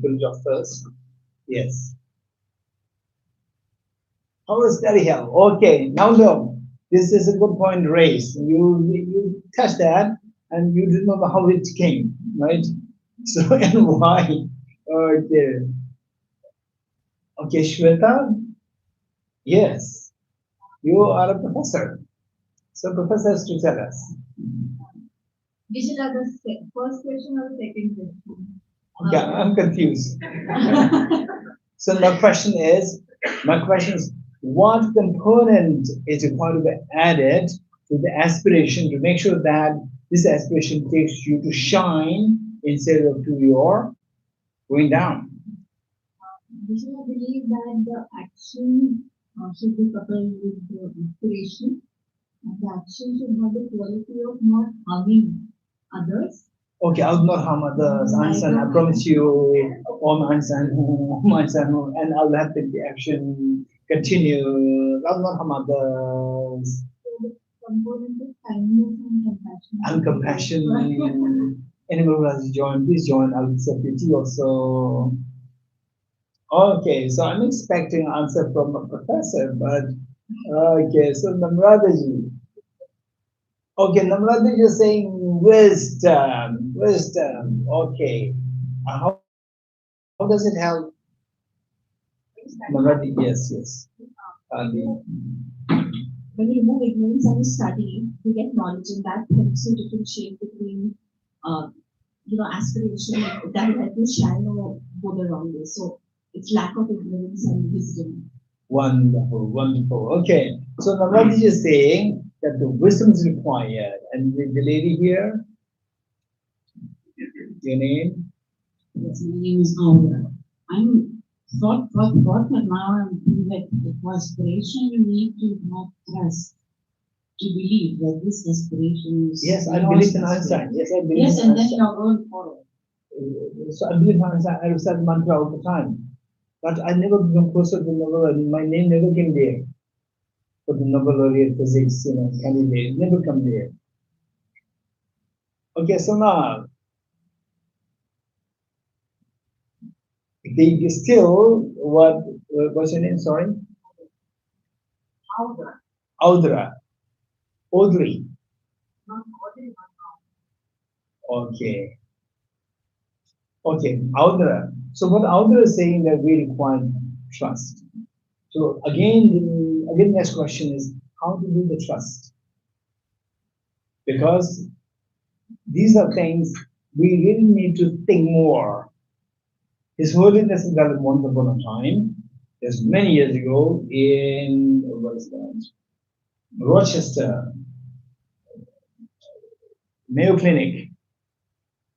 Put it off first. Yes. How does study help? Okay. Now look, this is a good point raised. You touched that, and you didn't know how it came, right? So and why? Okay. Okay, Shweta. Yes, you are a professor. So professor has to tell us. Which is the first question or the second question? Okay, I'm confused. So my question is, what component is required to be added to the aspiration to make sure that this aspiration takes you to shine instead of to your going down? Which I believe that the action should be coupled with the inspiration. And the action should have the quality of not harming others. Okay, I'll not harm others. Einstein, I promise you, Einstein, and I'll let the action continue. I'll not harm others. So the component of kindness and compassion. And compassion. Anyone who has joined, please join. I'll accept your tea also. Okay, so I'm expecting answer from a professor, but okay, so Namrataji. Okay, Namrataji is saying wisdom, wisdom. Okay, how does it help? Namrataji, yes. When you remove ignorance and you study, you get knowledge, and that helps you differentiate between, uh, aspiration that will help you shine or go the wrong way. So it's lack of ignorance and wisdom. Wonderful, wonderful. Okay, so Namrataji is saying that the wisdom is required, and the lady here, your name? Yes, my name is Aura. I'm what now I'm doing that for aspiration, you need to have trust to believe that this aspiration is Yes, I yours believe in to Einstein. aspire. Yes, I believe Yes, in and then Einstein. you're going forward. So I believe in Einstein. I recite mantra all the time. But I never become closer to Nobel. My name never came there for the Nobel laureate physics, candidate. Never come there. Okay, so now the still what's your name? Sorry, Audra, Audra, Audrey. not Audrey, but Okay, okay, Audra. So what Audra is saying that we require trust. So again, next question is how to do the trust? Because these are things we really need to think more. His Holiness in that once upon a time, is many years ago in what is that? Rochester, Mayo Clinic.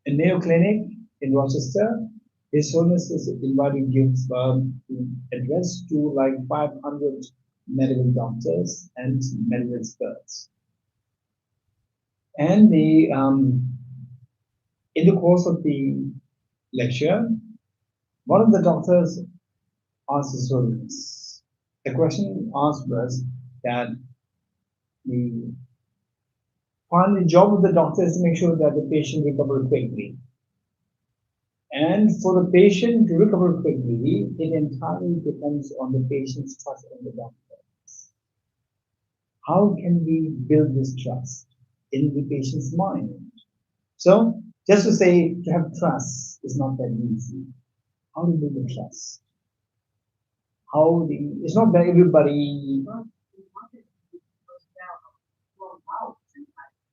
In Mayo Clinic in Rochester, His Holiness is invited gives address to like 500 medical doctors and medical experts. And in the course of the lecture, one of the doctors asked His Holiness. The question asked was that the final job of the doctor is to make sure that the patient recovers quickly. And for the patient to recover quickly, it entirely depends on the patient's trust in the doctor. How can we build this trust in the patient's mind? So, just to say to have trust is not that easy. How to build the trust? It's not that everybody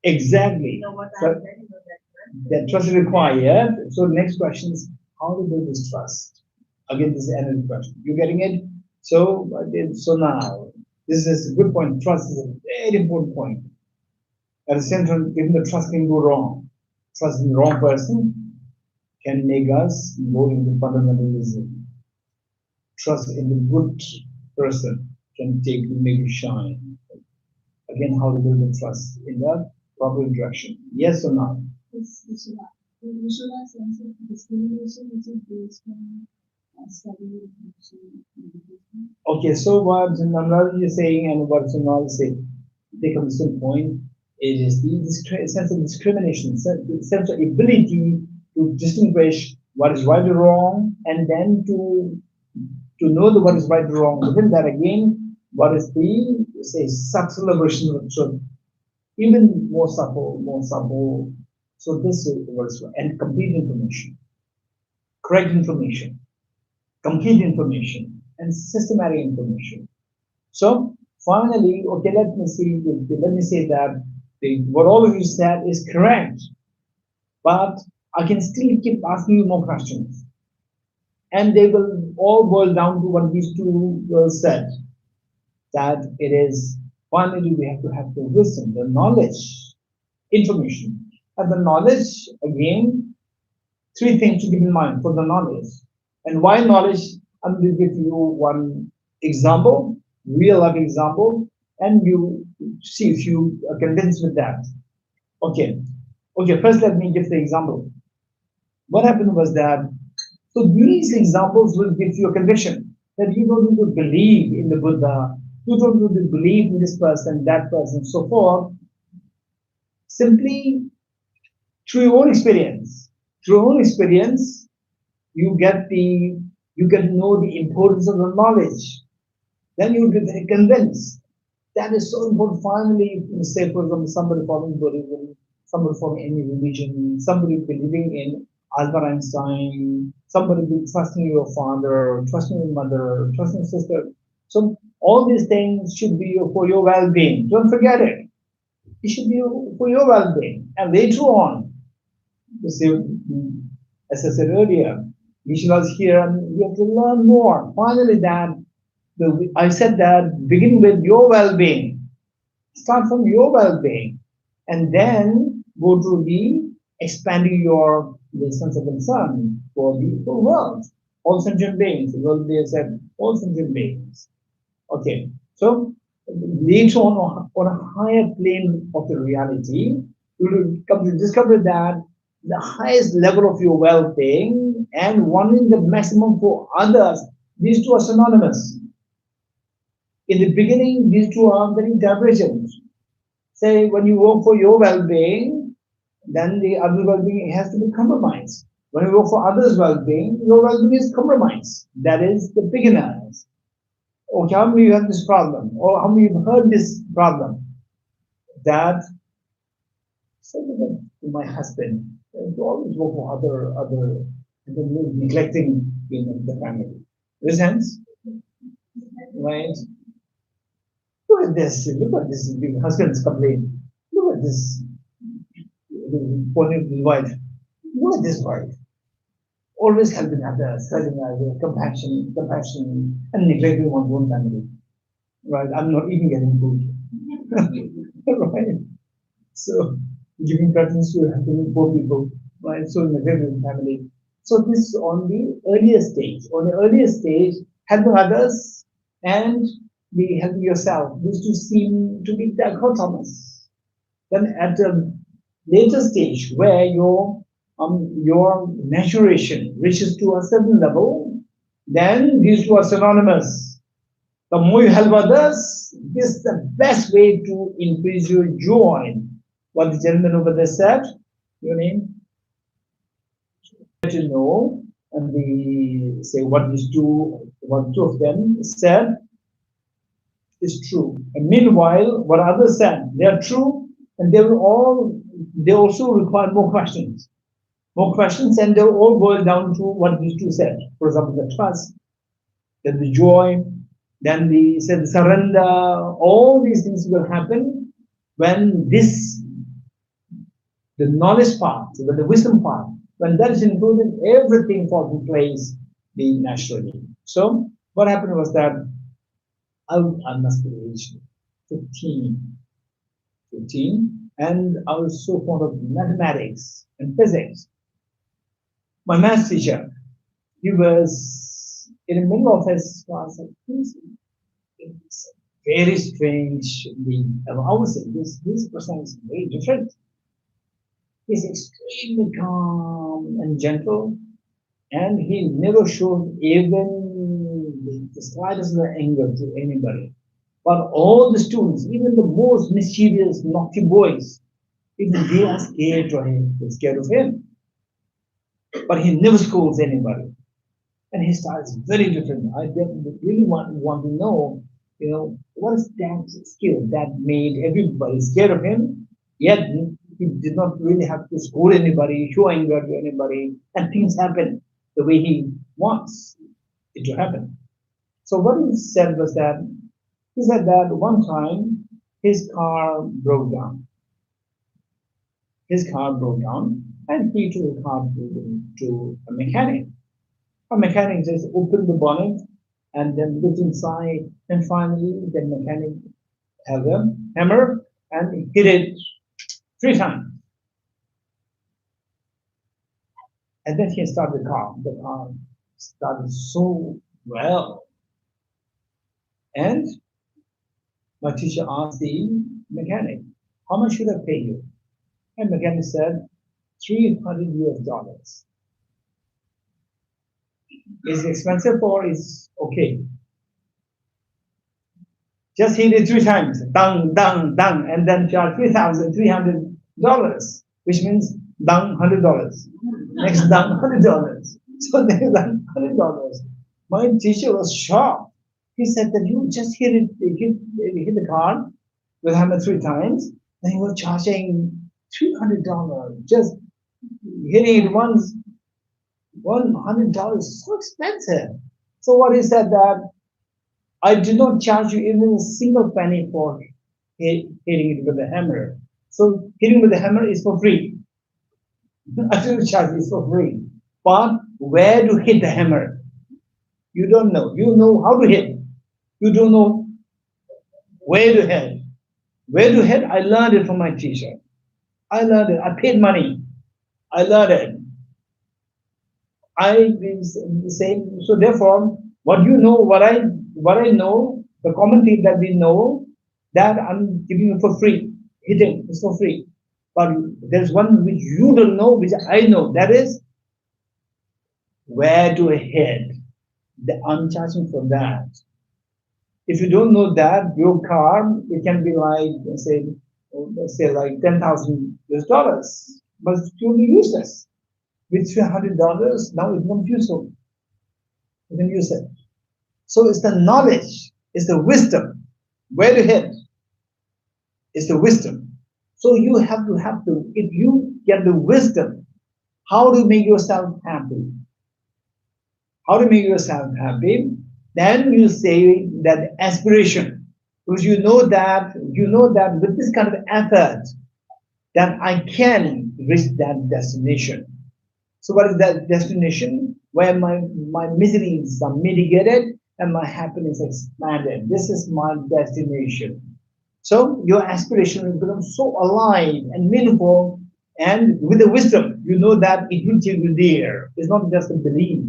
exactly. So that trust is required. So next question is how to build this trust. Again, this is another question. You getting it? So now this is a good point. Trust is a very important point. At the same time, even the trust can go wrong. Trust in the wrong person can make us go into fundamentalism. Trust in the good person can make you shine. Again, how to build the trust in the proper direction. Yes or no? This Vishwanath sense of discrimination which is based on study education. Okay, so what Namrata is saying and what Sunal is saying, they come to the same point. It is the sense of discrimination, sense of ability to distinguish what is right or wrong, and then to know what is right or wrong. Within that, again, what is the say subtle version of truth, even more subtle, more subtle. So this is what's right. And complete information, correct information, complete information, and systematic information. So finally, okay, let me say that what all of you said is correct, but I can still keep asking you more questions, and they will all boil down to what these two girls said, that it is finally we have to have the wisdom, the knowledge, information, and the knowledge again. Three things to keep in mind for the knowledge, and why knowledge. I'm going to give you one example, real life example, and you see if you are convinced with that. Okay. Okay, first let me give the example. What happened was that, so these examples will give you a conviction that you don't need to believe in the Buddha, you don't need to believe in this person, that person, so forth. Simply through your own experience. Through your own experience, you get to know the importance of the knowledge. Then you'll be very convinced. That is so important. Finally, say for example, somebody following Buddhism, somebody following any religion, somebody believing in Albert Einstein, somebody trusting your father, trusting your mother, trusting your sister. So all these things should be for your well-being. Don't forget it. It should be for your well-being. And later on, you see, as I said earlier, we was here and we have to learn more. Finally, I said that begin with your well-being. Start from your well-being, and then go to the expanding your the sense of concern for the whole world. all sentient beings. Well, they said all sentient beings. Okay, so later on a higher plane of the reality, you will come to discover that the highest level of your well-being and wanting the maximum for others, these two are synonymous. In the beginning, these two are very divergent. Say, when you work for your well-being, then the other well-being has to be compromised. When you work for others' well-being, your well-being is compromised. That is the beginners. Or how many you have this problem? Or how many you've heard this problem? That say to my husband, you always work for and then you're neglecting the family. This sense, right? Look at this. Look at this. The husband's complaining. Look at this. Pointing to his wife. Look at this wife. Always helping others, compassion, and neglecting one's own family. Right? I'm not even getting food. Right? So giving preference to helping poor people, right? So neglecting family. So this is on the earlier stage. On the earlier stage, helping others and be helping yourself. These two seem to be dichotomous. Then at a later stage where your maturation reaches to a certain level, then these two are synonymous. The more you help others, this is the best way to increase your joy. What the gentleman over there said, your name, to know, and the say what two of them said is true. And meanwhile, what others said, they are true, and they also require more questions, and they all boil down to what these two said. For example, the trust, then the joy, then the said surrender. All these things will happen when the knowledge part, when the wisdom part, when that is included, everything falls in place naturally. So what happened was that I must be aged 15, 15, and I was so fond of mathematics and physics. My math teacher, he was in the middle of his class, like, it's very strange. I would say this person is very different. He's extremely calm and gentle, and he never showed even the slightest anger to anybody. But all the students, even the most mischievous, naughty boys, even they are scared of him. They're scared of him. But he never scolds anybody. And his style is very different. I really want to know, what is that skill that made everybody scared of him? Yet he did not really have to scold anybody, show anger to anybody, and things happen the way he wants it to happen. So what he said was that he said that one time his car broke down. His car broke down, and he took the car to a mechanic. A mechanic just opened the bonnet and then looked inside, and finally the mechanic had a hammer and hit it 3 times. And then he started the car. The car started so well. And my teacher asked the mechanic, how much should I pay you? And the mechanic said, $300. Is it expensive or is okay? Just hit it 3 times, dang, dang, dang, and then charge $3,300, which means dang $100. Next dang $100. So there's $100. My teacher was shocked. He said that you just hit the card with hammer 3 times, and you were charging $300. Just hitting it once, $100 is so expensive. So what he said that I did not charge you even a single penny for hitting it with a hammer. So hitting with a hammer is for free. I didn't charge you for free. But where to hit the hammer? You don't know. You know how to hit. You don't know where to hit. Where to hit? I learned it from my teacher. I learned it. I paid money. I learned it. I is the same. So therefore, what you know, what I know, the common thing that we know, that I'm giving you for free. Hitting is for free. But there's one which you don't know, which I know. That is where to head. I'm charging for that. If you don't know that, your car, it can be like, let's say like 10,000 US dollars, but it's purely useless. With $300, now it becomes useful. You can use it. So it's the knowledge, it's the wisdom. Where to head is the wisdom. So you have to, if you get the wisdom, how to make yourself happy, how to make yourself happy, then you say that aspiration, because you know that with this kind of effort, that I can reach that destination. So what is that destination? Where my miseries are mitigated and my happiness expanded. This is my destination. So your aspiration will become so alive and meaningful, and with the wisdom, you know that it will take you there. It's not just a belief.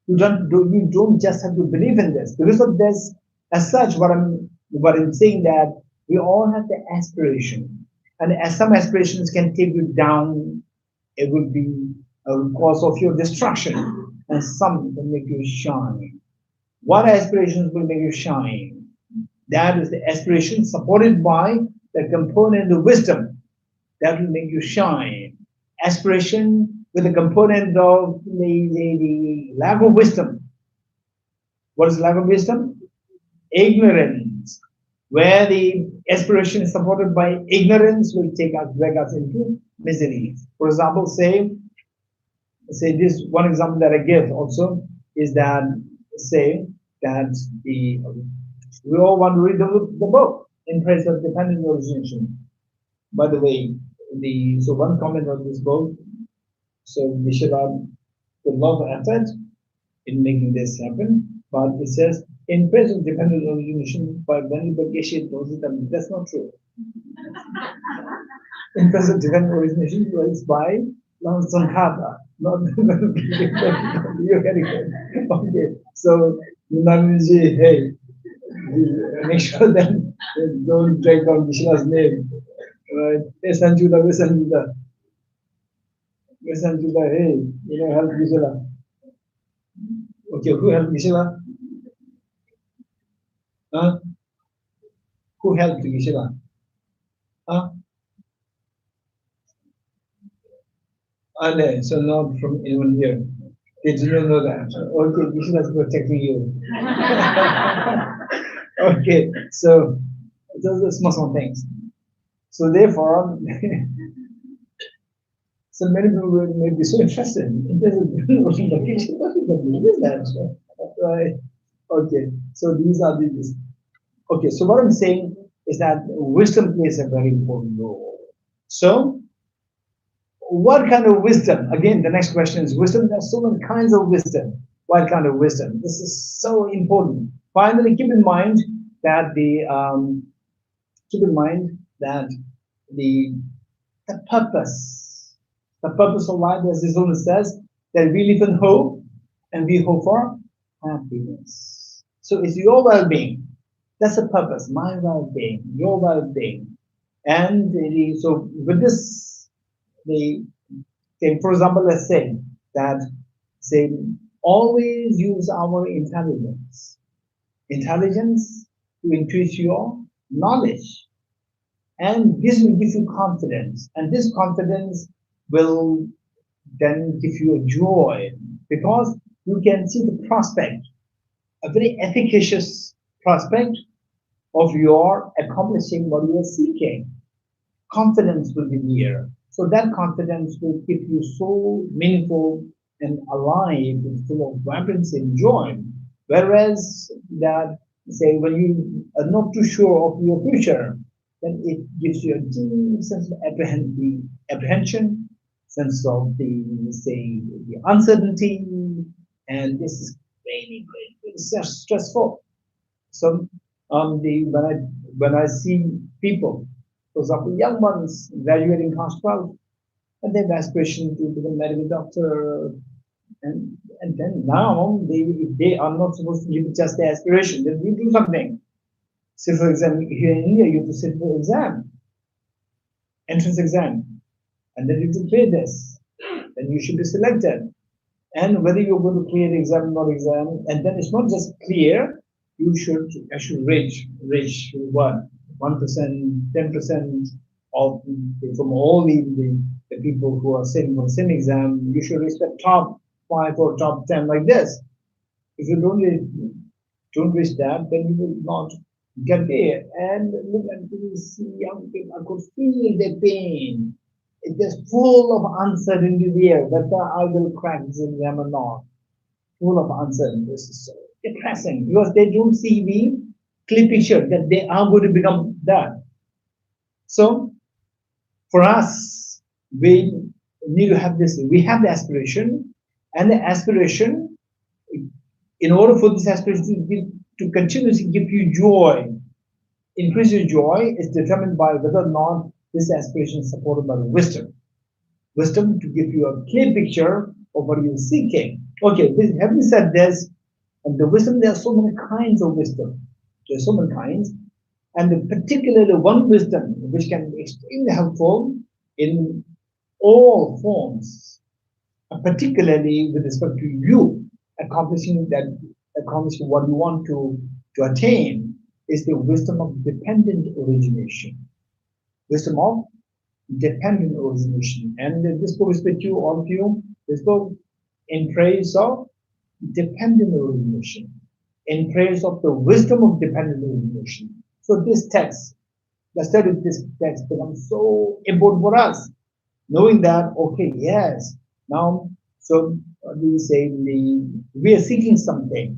You don't just have to believe in this. Because of this, as such, what I'm saying, that we all have the aspiration. And as some aspirations can take you down, it would be a cause of your destruction. And some can make you shine. What aspirations will make you shine? That is the aspiration supported by the component of wisdom that will make you shine. Aspiration with a component of the lack of wisdom. What is lack of wisdom? Ignorance. Where the aspiration is supported by ignorance will drag us into misery. For example, say this one example that I give also is that, say that we all want to read the book in praise of dependent origination. By the way, so one comment on this book, so we should have a lot of effort in making this happen, but it says in praise of dependent origination by Venerable Geshe Dorji Damdul. That's not true. In praise of dependent origination was by Sankhata, not you're very good. Okay, so Nanaji, hey, make sure that don't drag down Vishnu's name. Right? Hey Sanjuda, where's Sanjuda? Where's Sanjuda? Hey, help Vishnu. Okay, who helped Vishnu? Huh? Who helped Vishnu? Huh? No, so not from anyone here. They do not know that. Okay, Vishnu is protecting you. Okay, so those are small things. So therefore, so many people may be so interested in this location. What is that? Right. Okay, so these are the. Okay, so what I'm saying is that wisdom plays a very important role. So, what kind of wisdom? Again, the next question is wisdom. There's so many kinds of wisdom. What kind of wisdom? This is so important. Finally, keep in mind that the the purpose, the purpose of life, as this owner says, that we live in hope and we hope for happiness. So it's your well-being. That's the purpose, my well-being, your well-being. And so with this, for example, let's say that, say, always use our intelligence to increase your knowledge. And this will give you confidence. And this confidence will then give you a joy because you can see the prospect, a very efficacious prospect of your accomplishing what you are seeking. Confidence will be here. So that confidence will keep you so meaningful and alive and full of vibrancy and joy. Whereas that, say, when you are not too sure of your future, then it gives you a deep sense of apprehension, sense of the uncertainty, and this is very, very stressful. So when I see people, for example, young ones graduating class 12, and they have aspiration to become a medical doctor, And then now they are not supposed to give just the aspiration. Then we do something. Say for example, here in India, you have to sit for exam, entrance exam, and then you have to clear this. Then you should be selected. And whether you're going to clear the exam or not exam, and then it's not just clear, you should actually reach what 1%, 10% of from all the people who are sitting for the same exam, you should reach the top 5 or top 10 like this. If you don't reach that, then you will not get there. And look at these young people, I could feel their pain. It is full of uncertainty there, whether I will crack this exam or not. Full of uncertainty. This is so depressing because they don't see the clear picture that they are going to become that. So for us, we need to have this, we have the aspiration, and the aspiration, in order for this aspiration to continuously give you joy, increase your joy is determined by whether or not this aspiration is supported by wisdom. Wisdom to give you a clear picture of what you're seeking. Okay, having said this, and the wisdom, there are so many kinds of wisdom. There are so many kinds, and particularly one wisdom which can be extremely helpful in all forms, particularly with respect to you accomplishing what you want to attain, is the wisdom of dependent origination. Wisdom of dependent origination. And this book is with you, all of you. This book in praise of dependent origination, in praise of the wisdom of dependent origination. So this text, the study of this text becomes so important for us, knowing that, okay, yes, now, so we say we are seeking something,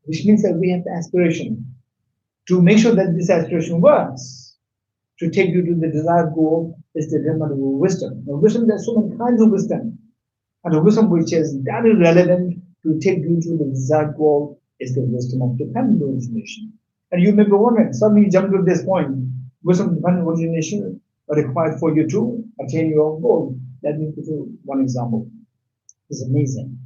which means that we have the aspiration to make sure that this aspiration works, to take you to the desired goal is the development of wisdom. Now, wisdom, there's so many kinds of wisdom. And the wisdom which is very relevant to take you to the desired goal is the wisdom of dependent origination. And you may be wondering, suddenly you jump to this point, wisdom of dependent origination are required for you to attain your goal. Let me give you one example. It's amazing.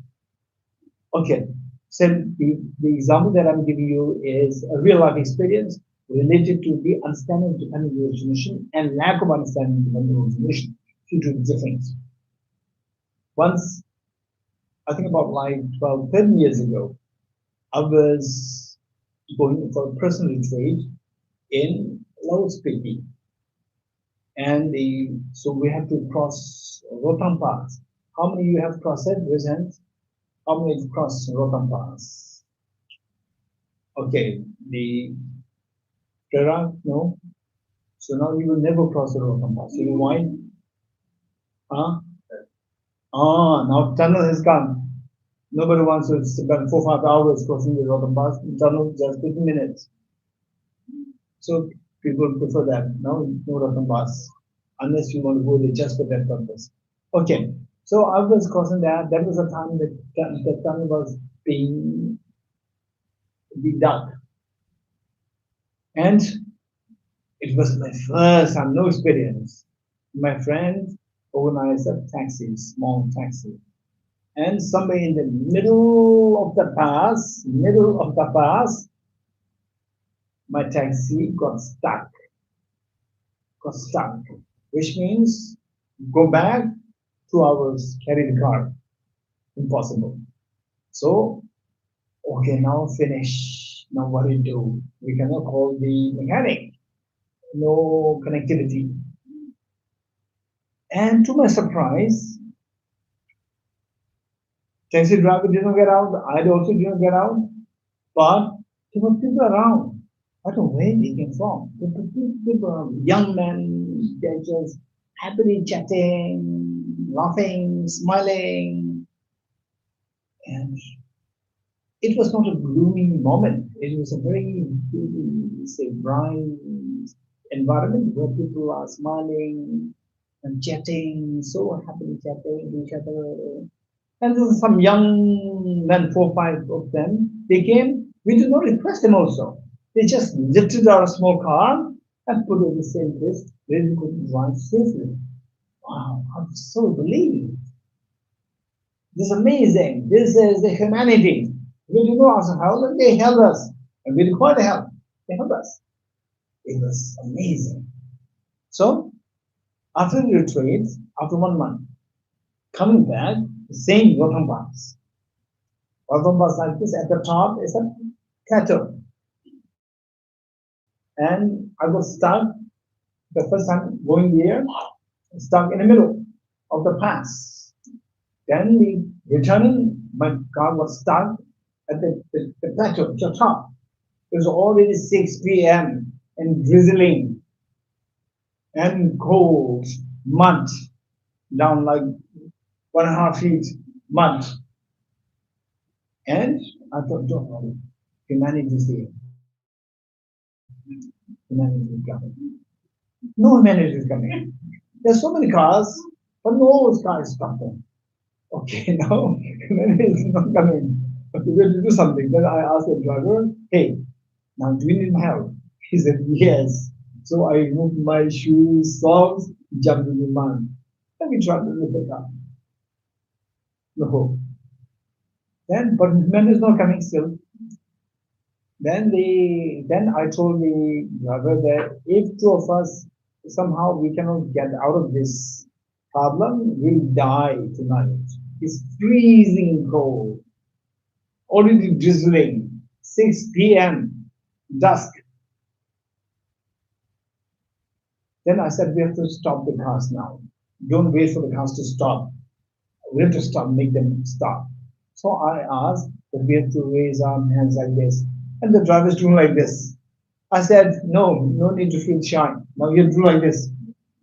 Okay, so the example that I'm giving you is a real life experience related to the understanding of dependent origination and lack of understanding of dependent origination due to the difference. Once, I think about like 12, 13 years ago, I was going for a personal retreat in Laos-Piti. And so we have to cross Rohtang Pass. How many you have crossed it? Raise hands. How many have crossed Rohtang Pass? Okay, the Prera, no. So now you will never cross the Rohtang Pass. You know why? Huh? Ah, now tunnel has come. Nobody wants to spend 4 or 5 hours crossing the Rotterdam Pass. Tunnel just 15 minutes. So people prefer that. No Rotterdam Pass, unless you want to go there just for that purpose. Okay, so I was crossing that. That was a time that the tunnel was being dug, and it was my first time, no experience. My friend organized a taxi, small taxi. And somewhere in the middle of the pass, my taxi got stuck, which means go back 2 hours, carry the car, impossible. So, okay, now finish. Now what do you do? We cannot call the mechanic. No connectivity. And to my surprise, taxi driver didn't get out. I also didn't get out. But there were people around. I don't know where they came from. There were people, young men, they're just happily chatting, laughing, smiling. And it was not a gloomy moment. It was a very, say, bright environment where people are smiling and chatting, so happily chatting to each other. And there some young men, 4 or 5 of them, they came. We did not request them also. They just lifted our small car and put it in the same place where we could drive safely. Wow, I'm so relieved. This is amazing. This is the humanity. We didn't know how, and they helped us. And we required help. They helped us. It was amazing. So, after the retreat, after 1 month, coming back, the same welcome bus. Welcome bus like this, at the top is a plateau. And I was stuck the first time going there, stuck in the middle of the pass. Then we returning, my car was stuck at the plateau, the top. It was already 6 p.m. and drizzling and cold, mud, down like 1.5 feet mud. And I thought, don't worry, humanity is there. Humanity is coming. No humanity is coming. There's so many cars, but no car is coming. Okay, now humanity is not coming. Okay, we have to do something. Then I asked the driver, hey, now do you need help? He said, yes. So I removed my shoes, socks, jumped in the mud. Then we tried to lift the car. No. Then, but humanity is not coming still. Then I told the driver that if two of us somehow we cannot get out of this problem, we'll die tonight. It's freezing cold, already drizzling, 6 p.m., dusk. Then I said, we have to stop the cars now. Don't wait for the cars to stop. We have to stop, make them stop. So I asked that we have to raise our hands like this. And the driver is doing like this. I said, no, no need to feel shy. Now you do like this.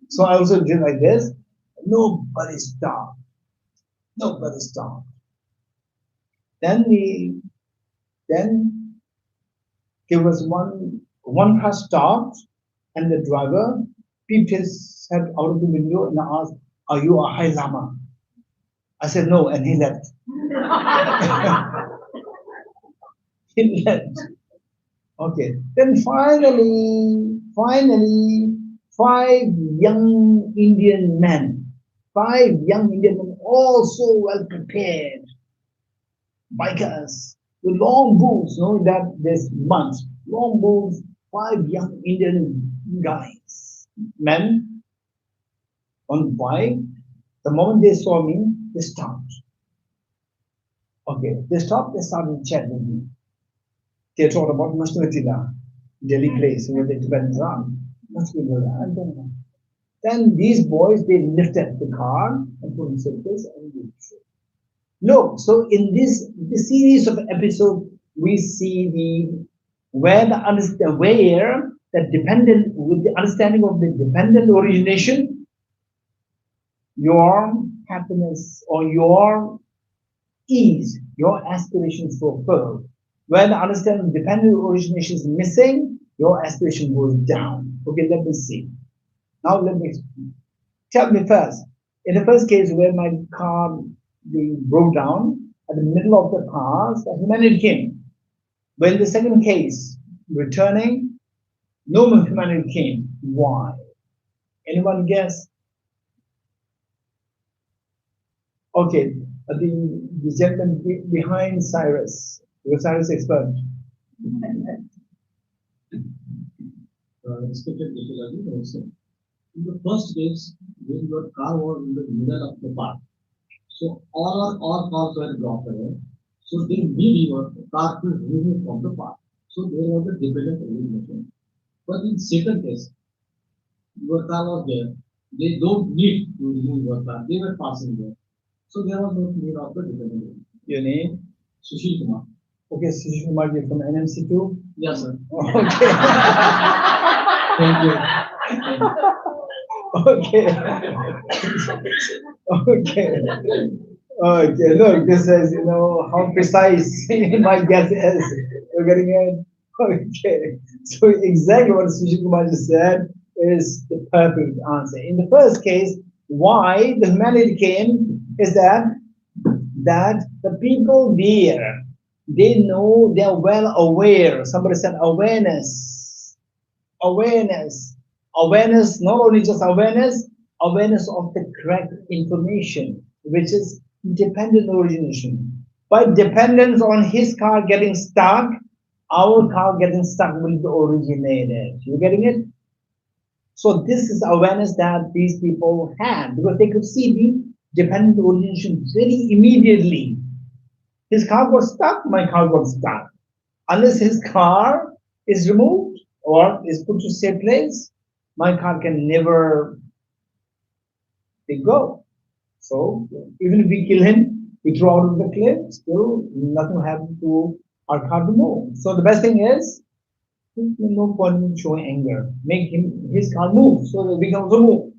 So I also did like this. Nobody stopped. Nobody stopped. Then there was one car stopped, and the driver peeped his head out of the window and asked, are you a High Lama? I said no, and he left. He left. Okay. Then finally, 5 young Indian men, also well prepared, bikers with long boots, knowing that there's months, long boots, 5 young Indian guys, men on bike. The moment they saw me, they stopped. Okay, they stopped, they started chatting with me. They talked about Masnavatila, Delhi place where the Tibetans are. Masnavatila. Then these boys, they lifted the car and put in circles and they look, so in this series of episodes, we see where the dependent, with the understanding of the dependent origination, your happiness or your ease, your aspirations fulfilled. When the understanding of dependent origination is missing, your aspiration goes down. Okay, let me see. Now let me tell me first. In the first case where my car broke down, at the middle of the path, the humanity came. But in the second case, returning, no humanity came. Why? Anyone guess? Okay, the gentleman behind Cyrus, the Cyrus expert. Respected Geshe also. In the first case, when your car was in the middle of the path, so all cars were blocked away. So they need your car to remove from the path. So there was a dependent origination. But in second case, your car was there. They don't need to remove your car. They were passing there. So there was no need of the dependent. Your name? Sushil Kumar. Okay, Sushil Kumar, you're from NMC2? Yes, sir. Okay. Thank you. Okay. Okay. Okay. Look, this is, how precise my guess is. You're getting it? Okay. So exactly what Sushil Kumar just said is the perfect answer. In the first case, why the humanity came is that the people there, they know, they're well aware. Somebody said awareness. Awareness. Awareness, not only just awareness of the correct information, which is dependent origination. By dependence on his car getting stuck, our car getting stuck will be originated. You getting it? So this is awareness that these people had because they could see the dependent origination very immediately. His car got stuck, my car got stuck. Unless his car is removed or is put to safe place, my car can never go. So even if we kill him, we throw out of the cliff, still nothing will happen to our car to move. So the best thing is no point in showing anger. Make him his car move so that we can also move.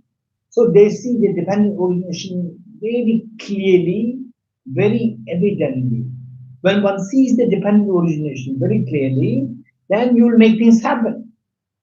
So they see the dependent origination very clearly, very evidently. When one sees the dependent origination very clearly, then you will make things happen.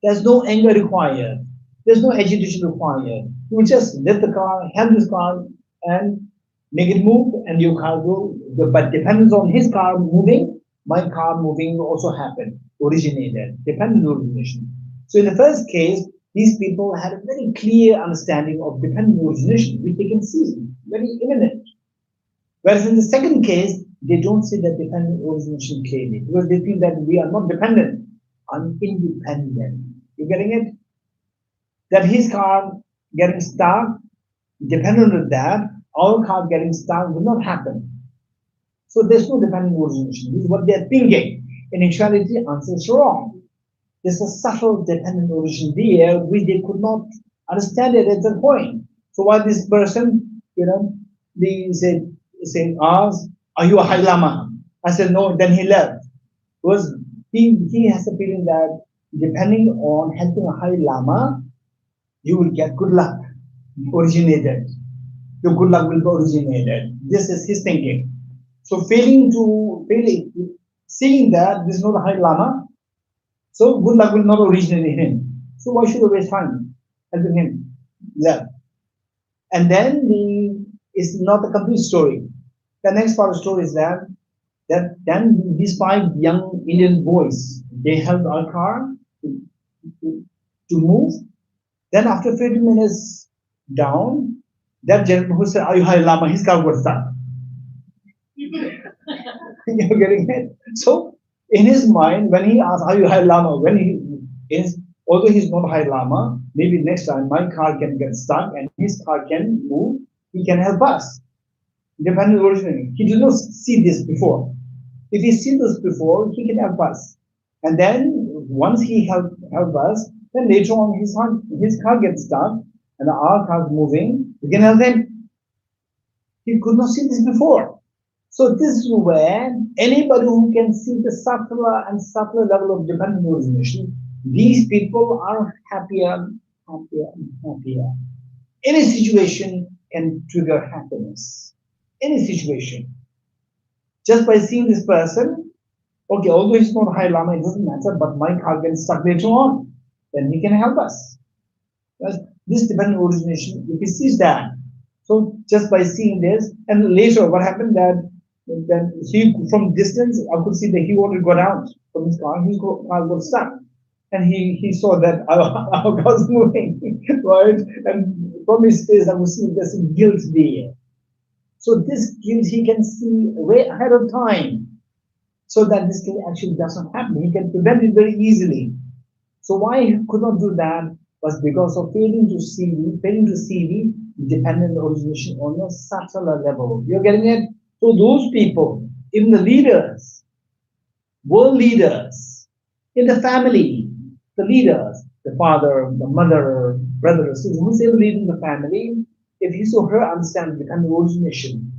There's no anger required. There's no agitation required. You will just lift the car, help this car, and make it move, and your car will. But dependence on his car moving, my car moving will also happen. Originated, dependent origination. So in the first case, these people had a very clear understanding of dependent origination, which they can see, very imminent. Whereas in the second case, they don't see that dependent origination clearly because they feel that we are not dependent, I'm independent. You getting it? That his car getting stuck, dependent on that, our car getting stuck will not happen. So there's no dependent origination. This is what they're thinking. In actuality, answer is wrong. There's a subtle dependent origin there which they could not understand it at that point. So while this person, they said, asked, are you a High Lama? I said, no, then he left. Because he has a feeling that depending on helping a High Lama, you will get good luck originated. Your good luck will be originated. This is his thinking. So seeing that this is not a High Lama, so good luck will not originate in him. So why should I waste time helping him? Yeah. And then it's not a complete story. The next part of the story is that then these 5 young Indian boys, they helped our car to move. Then after 50 minutes down, that gentleman who said, are you High Lama? His car got stuck. You're getting it? So in his mind, when he asked, are you High Lama? When he is, although he's not High Lama, maybe next time my car can get stuck and his car can move, he can help us. Dependent originally. He did not see this before. If he sees this before, he can help us. And then once he help us, then later on his car gets stuck and our car is moving, we can help him. He could not see this before. So this is where anybody who can see the subtler and subtler level of dependent origination, these people are happier, happier, and happier. Any situation can trigger happiness. Any situation. Just by seeing this person, okay, although he's not High Lama, it doesn't matter, but my car gets stuck later on, then he can help us. Yes? This dependent origination, if he sees that, so just by seeing this, and later what happened that then he from distance I could see that he already got out from his car, his car got stuck. And he saw that our car was moving, right? And from his face I could see there's some guilt there. So this guilt he can see way ahead of time, so that this thing actually doesn't happen. He can prevent it very easily. So why he could not do that was because of failing to see the dependent origination on a subtler level. You're getting it? So those people, even the leaders, world leaders, in the family, the leaders, the father, the mother, brother, sister, who's ever leading the family, if he or her understands the dependent origination,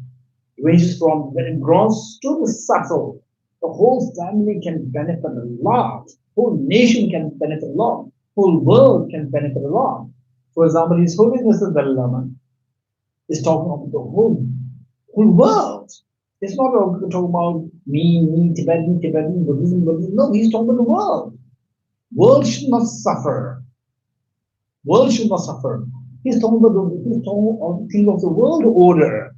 ranges from very gross to the subtle, the whole family can benefit a lot. Whole nation can benefit a lot. Whole world can benefit a lot. For example, His Holiness the Dalai Lama is talking about the whole world. It's not talking about me, Tibetan, Buddhism. No, he's talking about the world. World should not suffer. World should not suffer. He's talking about the thing of the world order.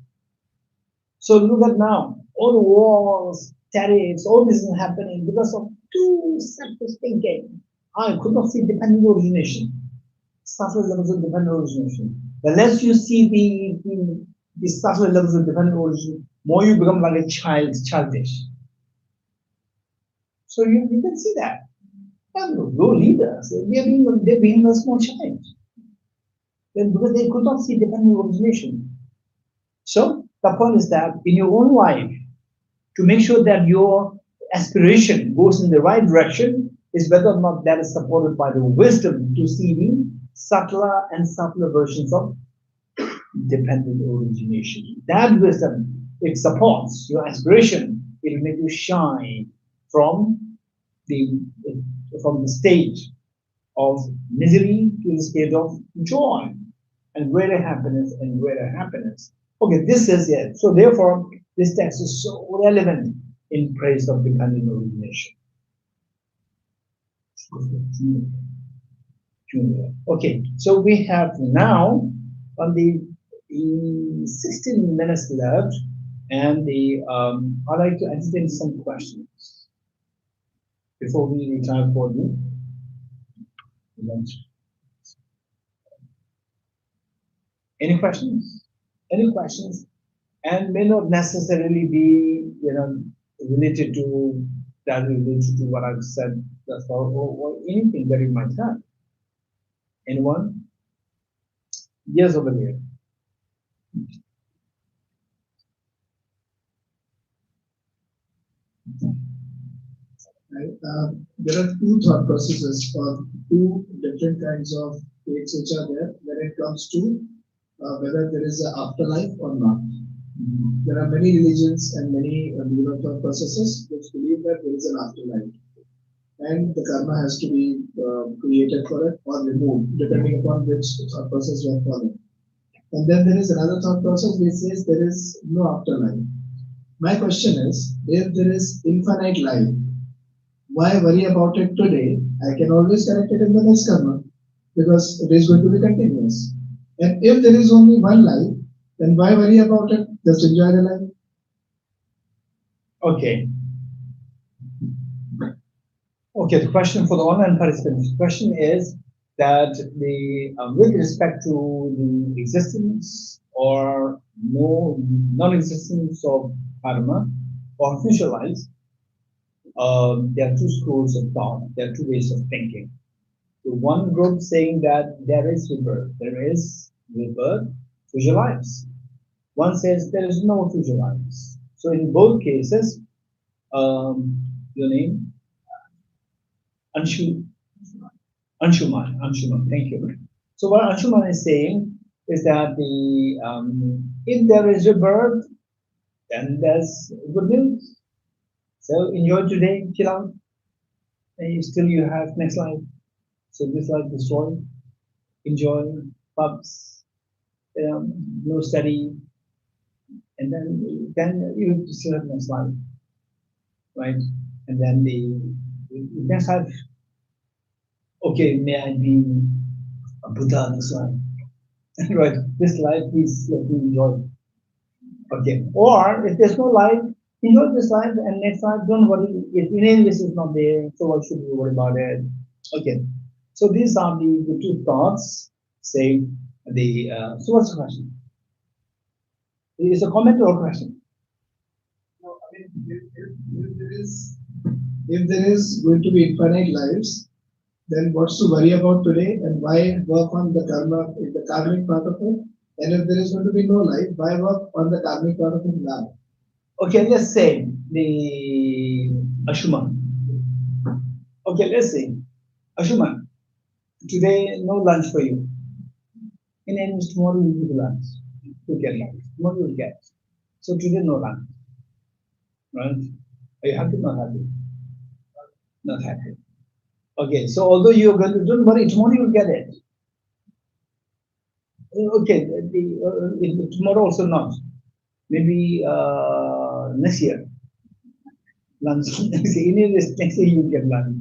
So look at now, all the wars, tariffs, all this is happening because of two selfish thinking. I could not see dependent origination. Subtle levels of dependent origination. The less you see these subtle levels of dependent origination, more you become like a child, childish. So you can see that. And no leaders, they're being a small child. Then because they could not see dependent origination. So the point is that in your own life, to make sure that your aspiration goes in the right direction is whether or not that is supported by the wisdom to see the subtler and subtler versions of dependent origination. That wisdom, it supports your aspiration. It will make you shine from the from the state of misery to the state of joy and greater happiness and greater happiness. Okay, this is it. So therefore, this text is so relevant in praise of dependent origination. Okay, so we have now on the 16 minutes left, and I'd like to entertain some questions before we retire for the lunch. Any questions? Any questions? And may not necessarily be, related to that, related to what I've said thus far, or anything that you might have. Anyone? Yes, over there. Right? There are two thought processes or two different kinds of faiths which are there when it comes to whether there is an afterlife or not. There are many religions and many thought processes which believe that there is an afterlife and the karma has to be created for it or removed depending upon which thought process you are following. And then there is another thought process which says there is no afterlife. My question is, if there is infinite life, why worry about it today? I can always correct it in the next karma because it is going to be continuous. And if there is only one life, then why worry about it? Just enjoy the life. Okay. Okay, the question for the online participants. The question is that with respect to the existence or no non-existence of karma or future lives, there are two schools of thought. There are two ways of thinking. So one group saying that there is rebirth, future lives. One says there is no future lives. So in both cases, your name, Anshu, Anshuman, thank you. So what Anshuman is saying is that if there is rebirth, then there's good news. So enjoy today, chill out, and still you have next life. So this life destroyed, enjoy pubs, no study, and then you still have next life, right? And then the next life, okay, may I be a Buddha next life, right? This life, please let me enjoy. Okay, or if there's no life, enjoy this life, and next life, don't worry. If this is not there, so why should you worry about it? Okay, so these are the two thoughts. Say so what's the question? Is a comment or a question? No, I mean, if there is going to be infinite lives, then what's to worry about today and why work on the karma, the karmic part of it? And if there is going to be no life, why work on the karmic part of it now? Okay, let's say the Ashuma. Okay, let's say Ashuma. Today, no lunch for you. In any tomorrow you will lunch. You get lunch. Tomorrow you will get. So today no lunch. Right? Are you happy? Not happy? Not happy. Okay, so although you're going to, don't worry, tomorrow you'll get it. Okay, tomorrow also not. Maybe next year. Lunch. Next year you get lunch.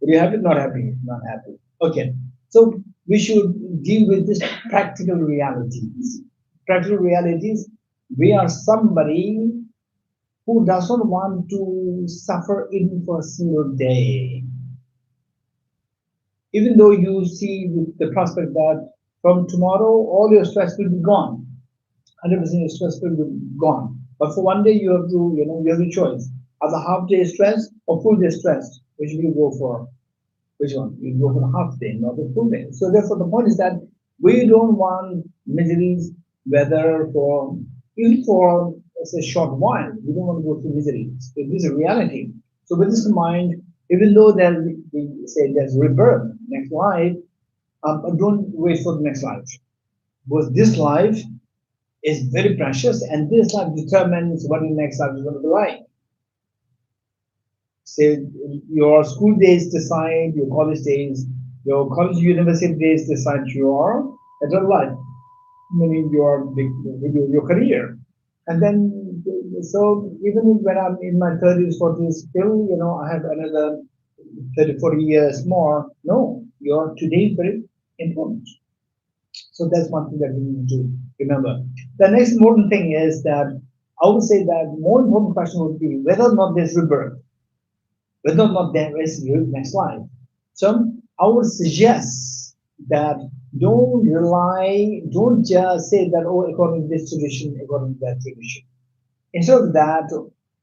Are you happy? Not happy? Not happy. Okay. So we should deal with this practical realities. Practical realities. We are somebody who doesn't want to suffer even for a single day. Even though you see the prospect that from tomorrow all your stress will be gone. 100% stressful, you're gone. But for one day, you have to, you have a choice. Either half day stress or full day stress. Which will you go for? Which one? You go for the half day, not the full day. So therefore, the point is that we don't want miseries, whether for even for a short while. We don't want to go through miseries. It is a reality. So with this in mind, even though there we say there's rebirth, next life, don't wait for the next life, because this life is very precious, and this life determines what your next life is going to be like. Say your school days decide your college days, your college university days decide your adult life, meaning your career. And then, so even when I'm in my 30s, 40s, still, I have another 30, 40 years more. No, your today is very important. So that's one thing that we need to remember. The next important thing is that I would say that more important question would be whether or not there's rebirth, whether or not there is next life. So I would suggest that don't just say that, oh, according to this tradition, according to that tradition. Instead of that,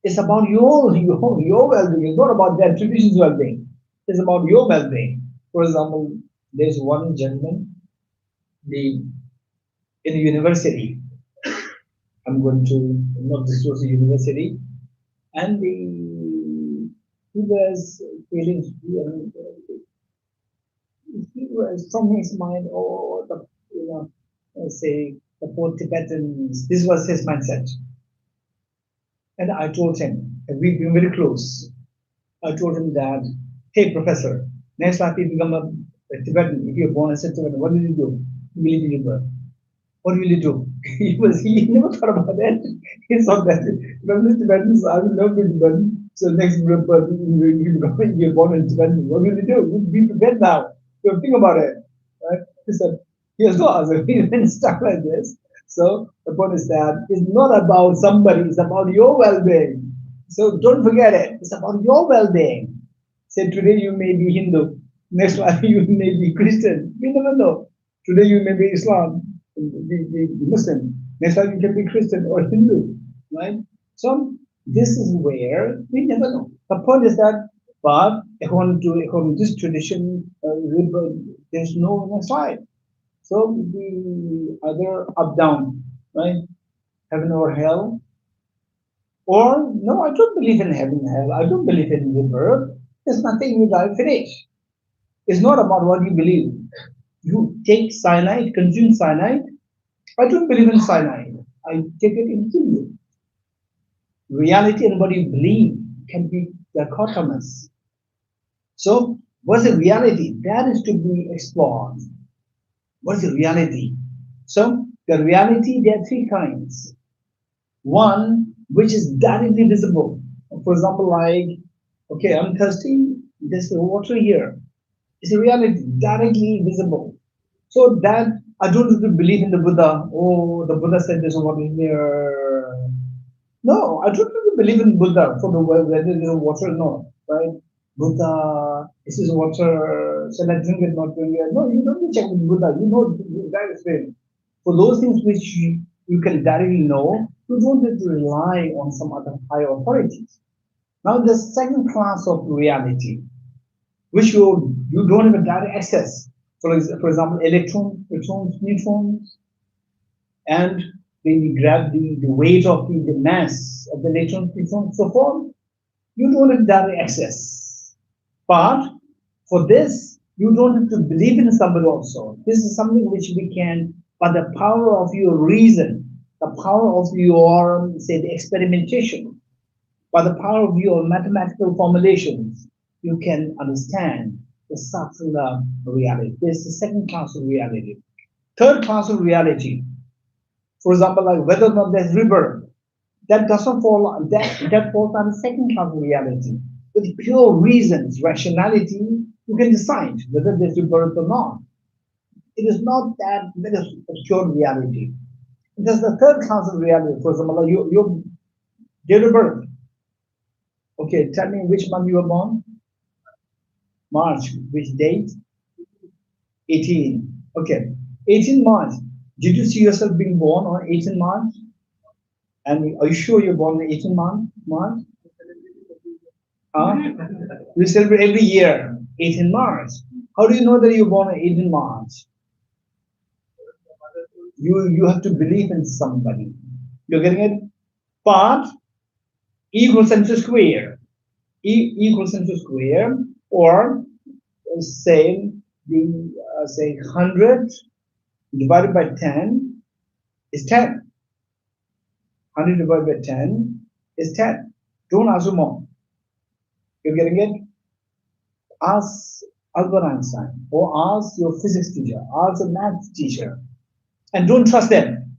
it's about your well-being. It's not about that tradition's well-being. It's about your well-being. For example, there's one gentleman, the in a university. I'm going to not disclose the university, and he was feeling he was from his mind, or the say the poor Tibetans. This was his mindset, and I told him, and we've been very close. I told him that, hey, professor, next time you become a Tibetan, if you're born as a Tibetan, what will you do? You will give birth. What will you do? He never thought about that. He thought that from the Tibetans, I will not be Tibetan. So next birth, you're born in Tibetan. What will you do? You be prepared now. You think about it. Right? He said, he has no answer. He been stuck like this. So the point is that it's not about somebody, it's about your well-being. So don't forget it. It's about your well-being. Say today you may be Hindu, next life you may be Christian. We never know. Today you may be Islam, be Muslim. Next time you can be Christian or Hindu, right? So this is where we never know. The point is that, but according to this tradition, there's no next life. So the other up down, right? Heaven or hell, or no, I don't believe in heaven and hell. I don't believe in rebirth. There's nothing without finish. It's not about what you believe. You take cyanide, consume cyanide. I don't believe in cyanide. I take it into you. Reality and what you believe can be dichotomous. So, what's the reality? That is to be explored. What's the reality? So, the reality, there are three kinds. One, which is directly visible. For example, like, okay, I'm thirsty, there's water here. It's a reality, directly visible. So that I don't have to believe in the Buddha. Oh, the Buddha said there's water here. No, I don't have to believe in Buddha for the whether there's water or not, right? Buddha, this is water. Shall I drink it? Not drink it? No, you don't need to check with Buddha. You know that experience. For those things which you can directly know, you don't have to rely on some other higher authorities. Now, the second class of reality, which you don't have a direct access. For example, electrons, protons, neutrons, and they grab the weight of the mass of the electrons, protons, so forth. You don't have direct access. But for this, you don't have to believe in somebody also. This is something which we can, by the power of your reason, the power of your, say, the experimentation, by the power of your mathematical formulations, you can understand the subtler reality. There's the second class of reality. Third class of reality, for example, like whether or not there's rebirth, that doesn't fall that falls on the second class of reality. With pure reasons, rationality, you can decide whether there's rebirth or not. It is not that is a pure reality. There's the third class of reality. For example, like your date of birth. Okay, tell me which month you were born. March. Which date? 18. Okay, 18 March. Did you see yourself being born on 18 March? And are you sure you're born on 18 March? Huh? We celebrate every year, 18 March. How do you know that you're born on 18 March? You have to believe in somebody. You're getting it? Part E equals m square. Equals m square, or say the say 100 divided by 10 is 10. 100 divided by 10 is 10. Don't ask more. You're getting it? Ask Albert Einstein, or ask your physics teacher, ask your math teacher, and don't trust them.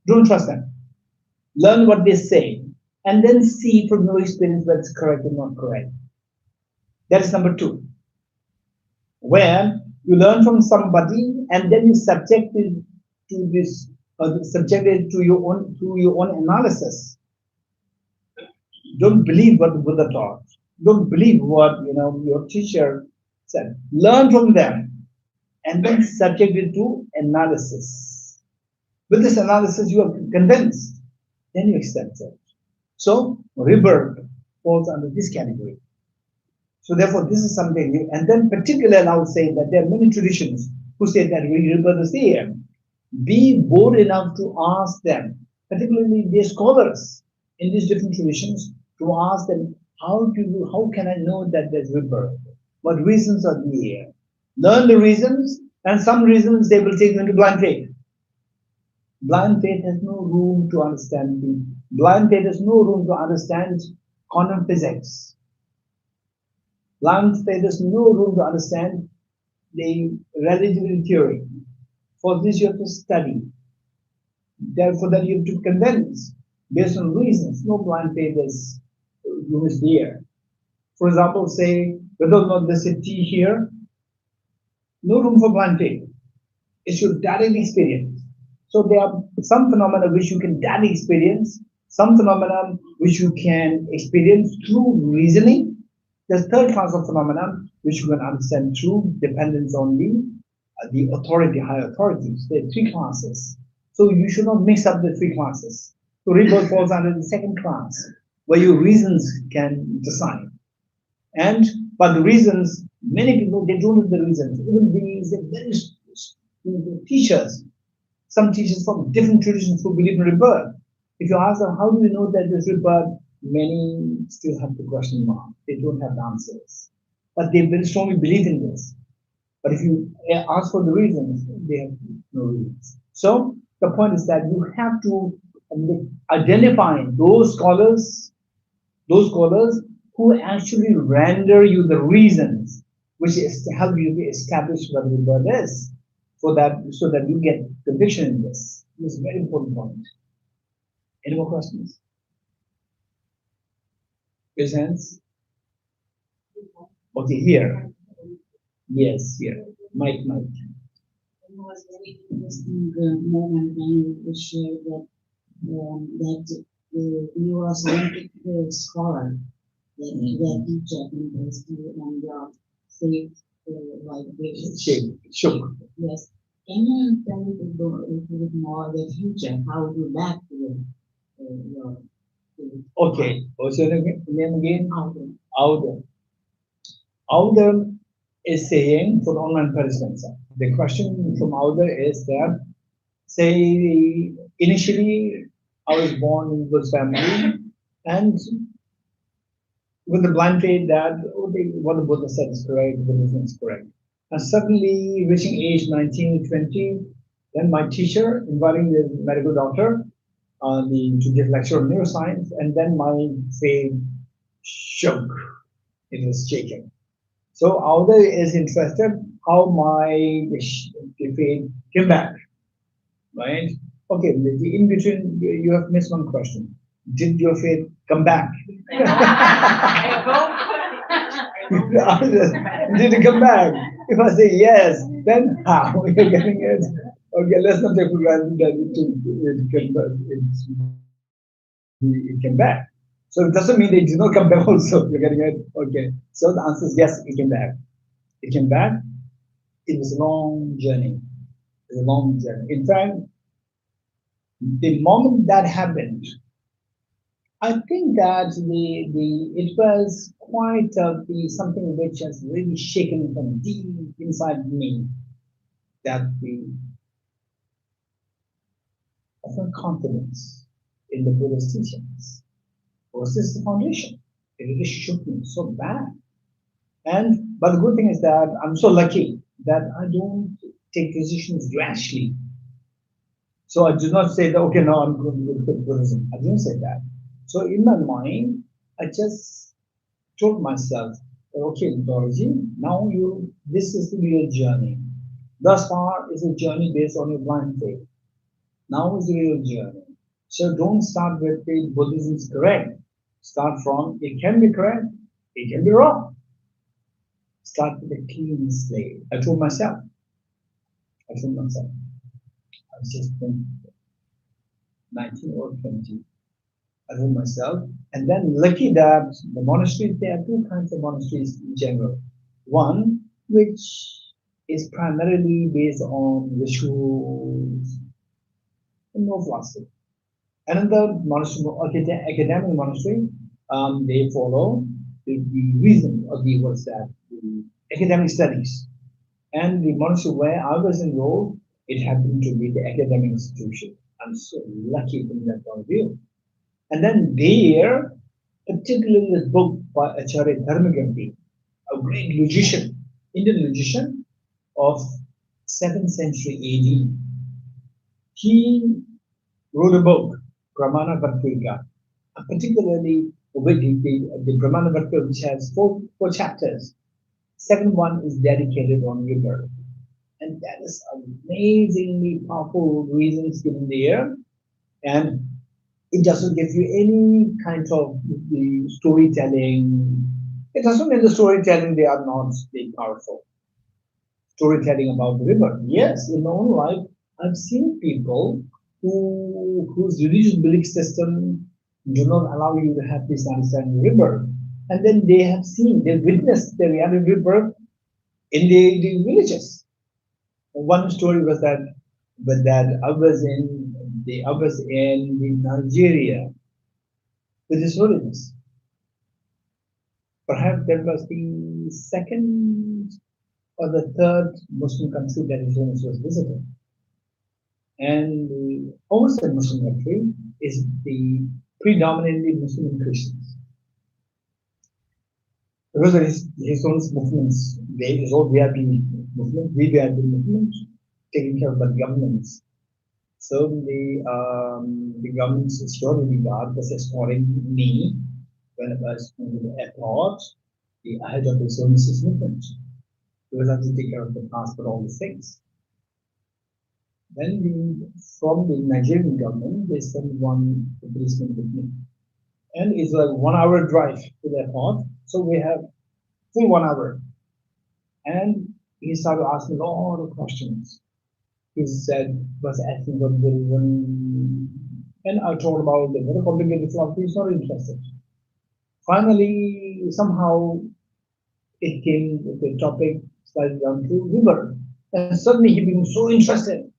Don't trust them. Learn what they say, and then see from your experience whether it's correct or not correct. That is number two. Where you learn from somebody and then you subject it to this, subject it to your own analysis. Don't believe what the Buddha taught. Don't believe what your teacher said. Learn from them and then subject it to analysis. With this analysis, you are convinced. Then you accept it. So rebirth falls under this category. So therefore, this is something new. And then particularly, I would say that there are many traditions who say that rebirth is here. Be bold enough to ask them, particularly the scholars in these different traditions, to ask them, how can I know that there's rebirth? What reasons are there? Learn the reasons, and some reasons they will take you into blind faith. Blind faith has no room to understand. Blind faith has no room to understand quantum physics. Blind faith has no room to understand the relativity theory. For this, you have to study. Therefore, that you have to convince based on reasons. No blind faith is there. For example, say whether or not there's a tea here, no room for blind faith. It's your direct experience. So there are some phenomena which you can directly experience, some phenomena which you can experience through reasoning. There's third class of phenomena which you can understand through dependence on the authority, higher authorities. There are three classes. So you should not mix up the three classes. So rebirth falls under the second class, where your reasons can decide. But the reasons, many people, they don't know the reasons. Even these very teachers, some teachers from different traditions who believe in rebirth. If you ask them, how do you know that there's rebirth? Many still have the question mark. They don't have the answers. But they very strongly believe in this. But if you ask for the reasons, they have no reasons. So the point is that you have to identify those scholars who actually render you the reasons, which is to help you establish what rebirth is, so that you get conviction in this. This is a very important point. Any more questions? Raise hands. Okay, here. Yes, here. Mike. It was a very interesting moment when you shared that you are a scientific scholar, that teacher interested and your faith vibration. Sure. Yes. Can you tell me a little bit more the future, how you back to your faith? Okay. What's your name again? How Auder is saying for online participants. The question from Auder is that, say, initially I was born in a good family, and with the blind faith that what the Buddha said is correct, the religion is correct. And suddenly, reaching age 19, 20, then my teacher inviting the medical doctor to give lecture on neuroscience, and then my faith shook. It was shaking. So Auda is interested how my faith came back, right? Okay, in between you have missed one question. Did your faith come back? Did it come back? If I say yes, then how? You're getting it? Okay, let's not take for granted that it came back. So it doesn't mean they did not come back also. You're getting it? Okay. So the answer is yes, it came back. It came back. It was a long journey. It was a long journey. In fact, The moment that happened, I think that the it was quite something which has really shaken from deep inside me, that the often confidence in the Buddha's teachings was this the foundation. It really shook me so bad. And but the good thing is that I'm so lucky that I don't take decisions rashly. So I do not say that, okay, now I'm going to quit Buddhism. I didn't say that. So in my mind, I just told myself, okay, Dorji, now this is the real journey. Thus far is a journey based on your blind faith. Now is the real journey. So don't start with the Buddhism is correct. Start from it can be correct, it can be wrong. Start with a clean slate. I told myself. I told myself. I was just 19 or 20. I told myself. And then lucky that the monasteries, there are two kinds of monasteries in general. One which is primarily based on rituals and no philosophy. Another monastery, academic monastery, they follow the reason of the was that the academic studies. And the monastery where I was enrolled, it happened to be the academic institution. I'm so lucky from that point of view. And then there, particularly this book by Acharya Dharmagandhi, a great logician, Indian logician of 7th century AD. He wrote a book, Brahmana Vartika, particularly with the Brahmana Vartika, which has four chapters. Second one is dedicated on rebirth. And that is amazingly powerful reasons given there. And it doesn't give you any kind of the storytelling. It doesn't mean the storytelling they are not very powerful. Storytelling about the river. Yes, in my own life, I've seen people whose religious belief system do not allow you to have this understanding of river. And then they witnessed the reality of river in the villages. One story was that I was in the Nigeria with his holiness. Perhaps that was the second or the third Muslim country that his holiness was visiting. And the overseas Muslim country is the predominantly Muslim and Christians. Because his own movements, they is all we have been Muslims, we have been Muslims, taken care of by the governments. So the government's security guard was escorting me when I was going to the airport, the head of the services movement. Because I have to take care of the passport, all these things. Then from the Nigerian government, they sent one policeman with me. And it's a 1 hour drive to the airport. So we have full 1 hour. And he started asking a lot of questions. He was asking what the reason. And I told about the very complicated philosophy, he's not interested. Finally, somehow it came, the topic started down to river. And suddenly he became so interested.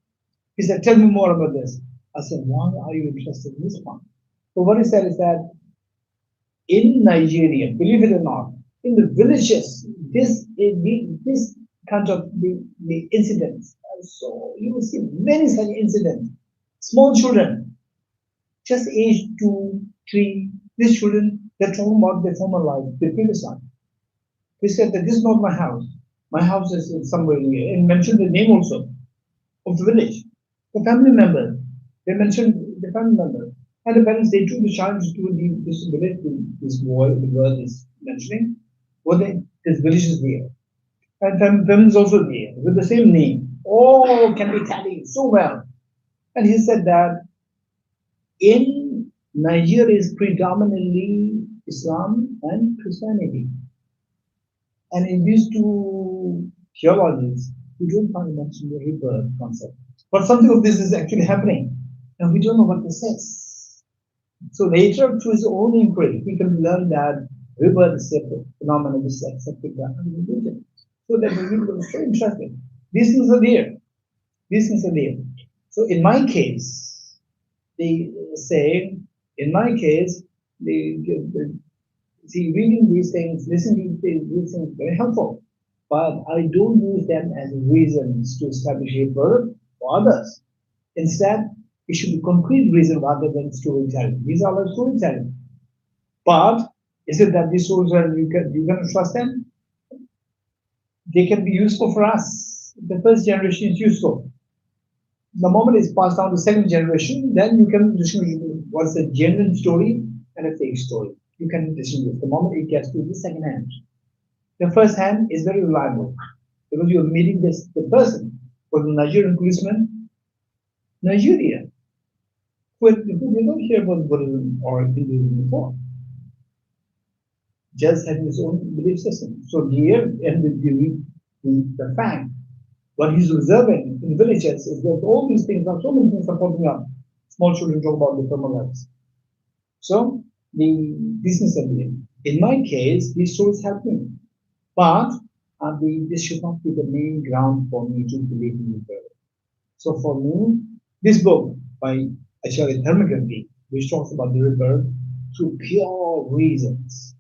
He said, tell me more about this. I said, why are you interested in this one? So what he said is that in Nigeria, believe it or not, in the villages, this kind of the incidents. So you will see many such incidents. Small children, just age 2, 3, these children, they're talking about their former life, their previous life. He said that this is not my house. My house is somewhere here. And mentioned the name also of the village. The family member. They mentioned the family member. And the parents, they took the child to this village, this boy, the girl is mentioning. This village is there. And family is also there with the same name. All can be tallied so well. And he said that in Nigeria is predominantly Islam and Christianity. And in these two theologies, we don't find much in the rebirth concept. But something of this is actually happening. And we don't know what this is. So later, through his own inquiry, he can learn that rebirth is a phenomenon which is accepted by religion. So that the people are so interesting. These things are there. These things are there. So in my case, they say, in my case, the see, reading these things, listening to these things, very helpful. But I don't use them as reasons to establish a verb for others. Instead, it should be concrete reason rather than storytelling. These are like storytelling. But is it that these stories are you can trust them? They can be useful for us. The first generation is useful. The moment it's passed down to second generation, then you can distinguish what's a genuine story and a fake story. You can distinguish the moment it gets to the second hand. The first hand is very reliable because you're meeting the person. For the Nigerian policeman, Nigeria, who did not hear about Buddhism or Hinduism before, just having his own belief system. So here, and the fact, what he's observing in villages is that all these things are so many things are popping up. Small children talk about the thermal lights. So the business idea. In my case, these stories help me, but this should not be the main ground for me to believe in the further. So for me, this book by Acharya Dharmakirti, which talks about the rebirth through pure reasons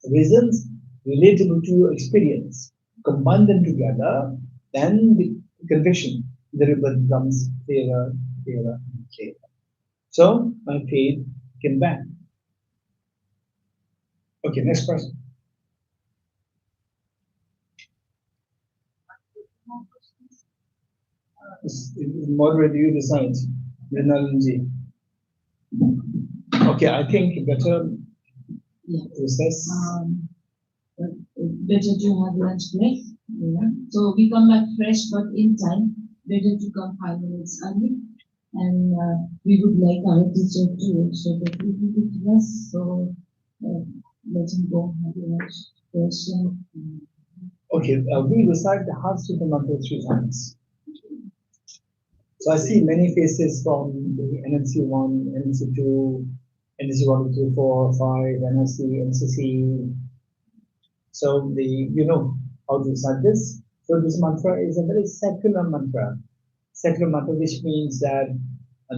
relatable to your experience, combine them together, then the conviction, the rebirth becomes clearer, clearer, and clearer. So my faith came back. Okay, next question. Moderate, you decide. Rinaldi. Okay, I think better Yeah. recess. But better to have lunch break. Yeah. So we come back fresh but in time. Better to come 5 minutes early. And we would like our teacher to so that we will be with us. So let him go have lunch question. Okay, we recite the heart super mantra 3 times. So I see many faces from the NNC1, NNC2, NNC1, 2, 4, 5, NSC, NCC. So you know how to recite this. So this mantra is a very secular mantra. Secular mantra, which means that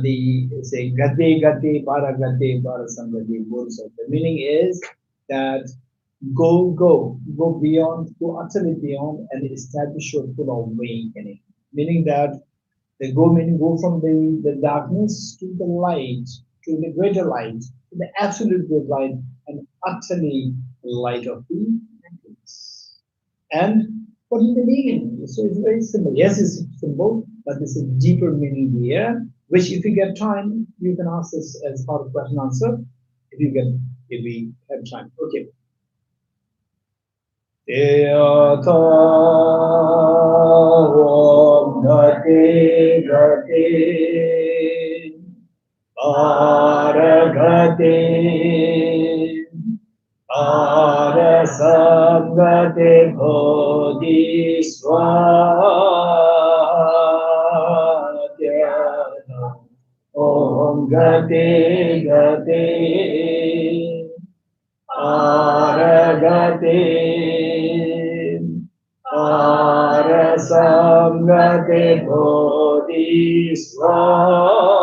the say gate gate para sangate words. The meaning is that go beyond, go utterly beyond and establish your full awakening. Meaning that they go meaning go from the darkness to the light, to the greater light, to the absolute great light, and utterly light of the happiness. And what is the meaning? So it's very simple. Yes, it's simple, but there's a deeper meaning here, which if you get time, you can ask this as part of question answer. If we have time. Okay. Teata Om Gati Gati Aragati Arasangati Bodhi Swadhyana Om Gati Gati Aragati Arasangati Bodhi Swadhyana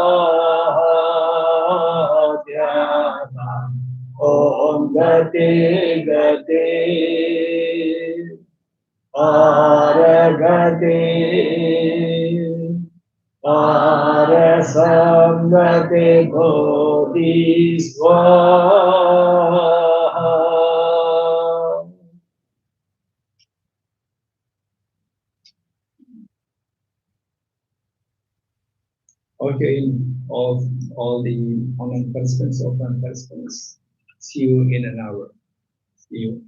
Om Gati Gati Aragati Arasangati Bodhi Swaha. Okay, of all the online participants, offline participants, see you in an hour. See you.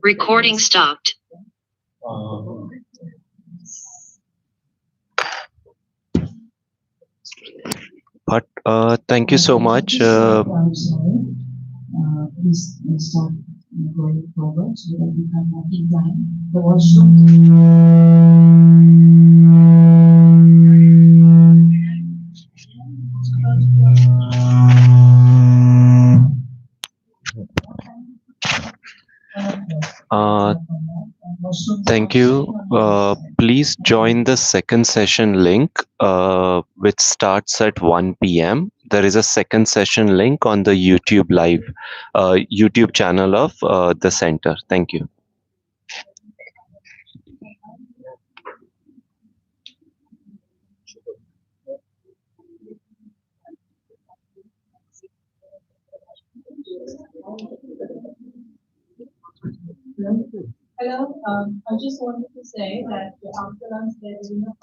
Recording stopped. But thank you so much. I'm sorry. Please start going forward so that we can have in time the washroom. Thank you. Please join the second session link, which starts at 1 p.m. There is a second session link on the YouTube channel of the center. Thank you. Hello, I just wanted to say that after lunch there will be no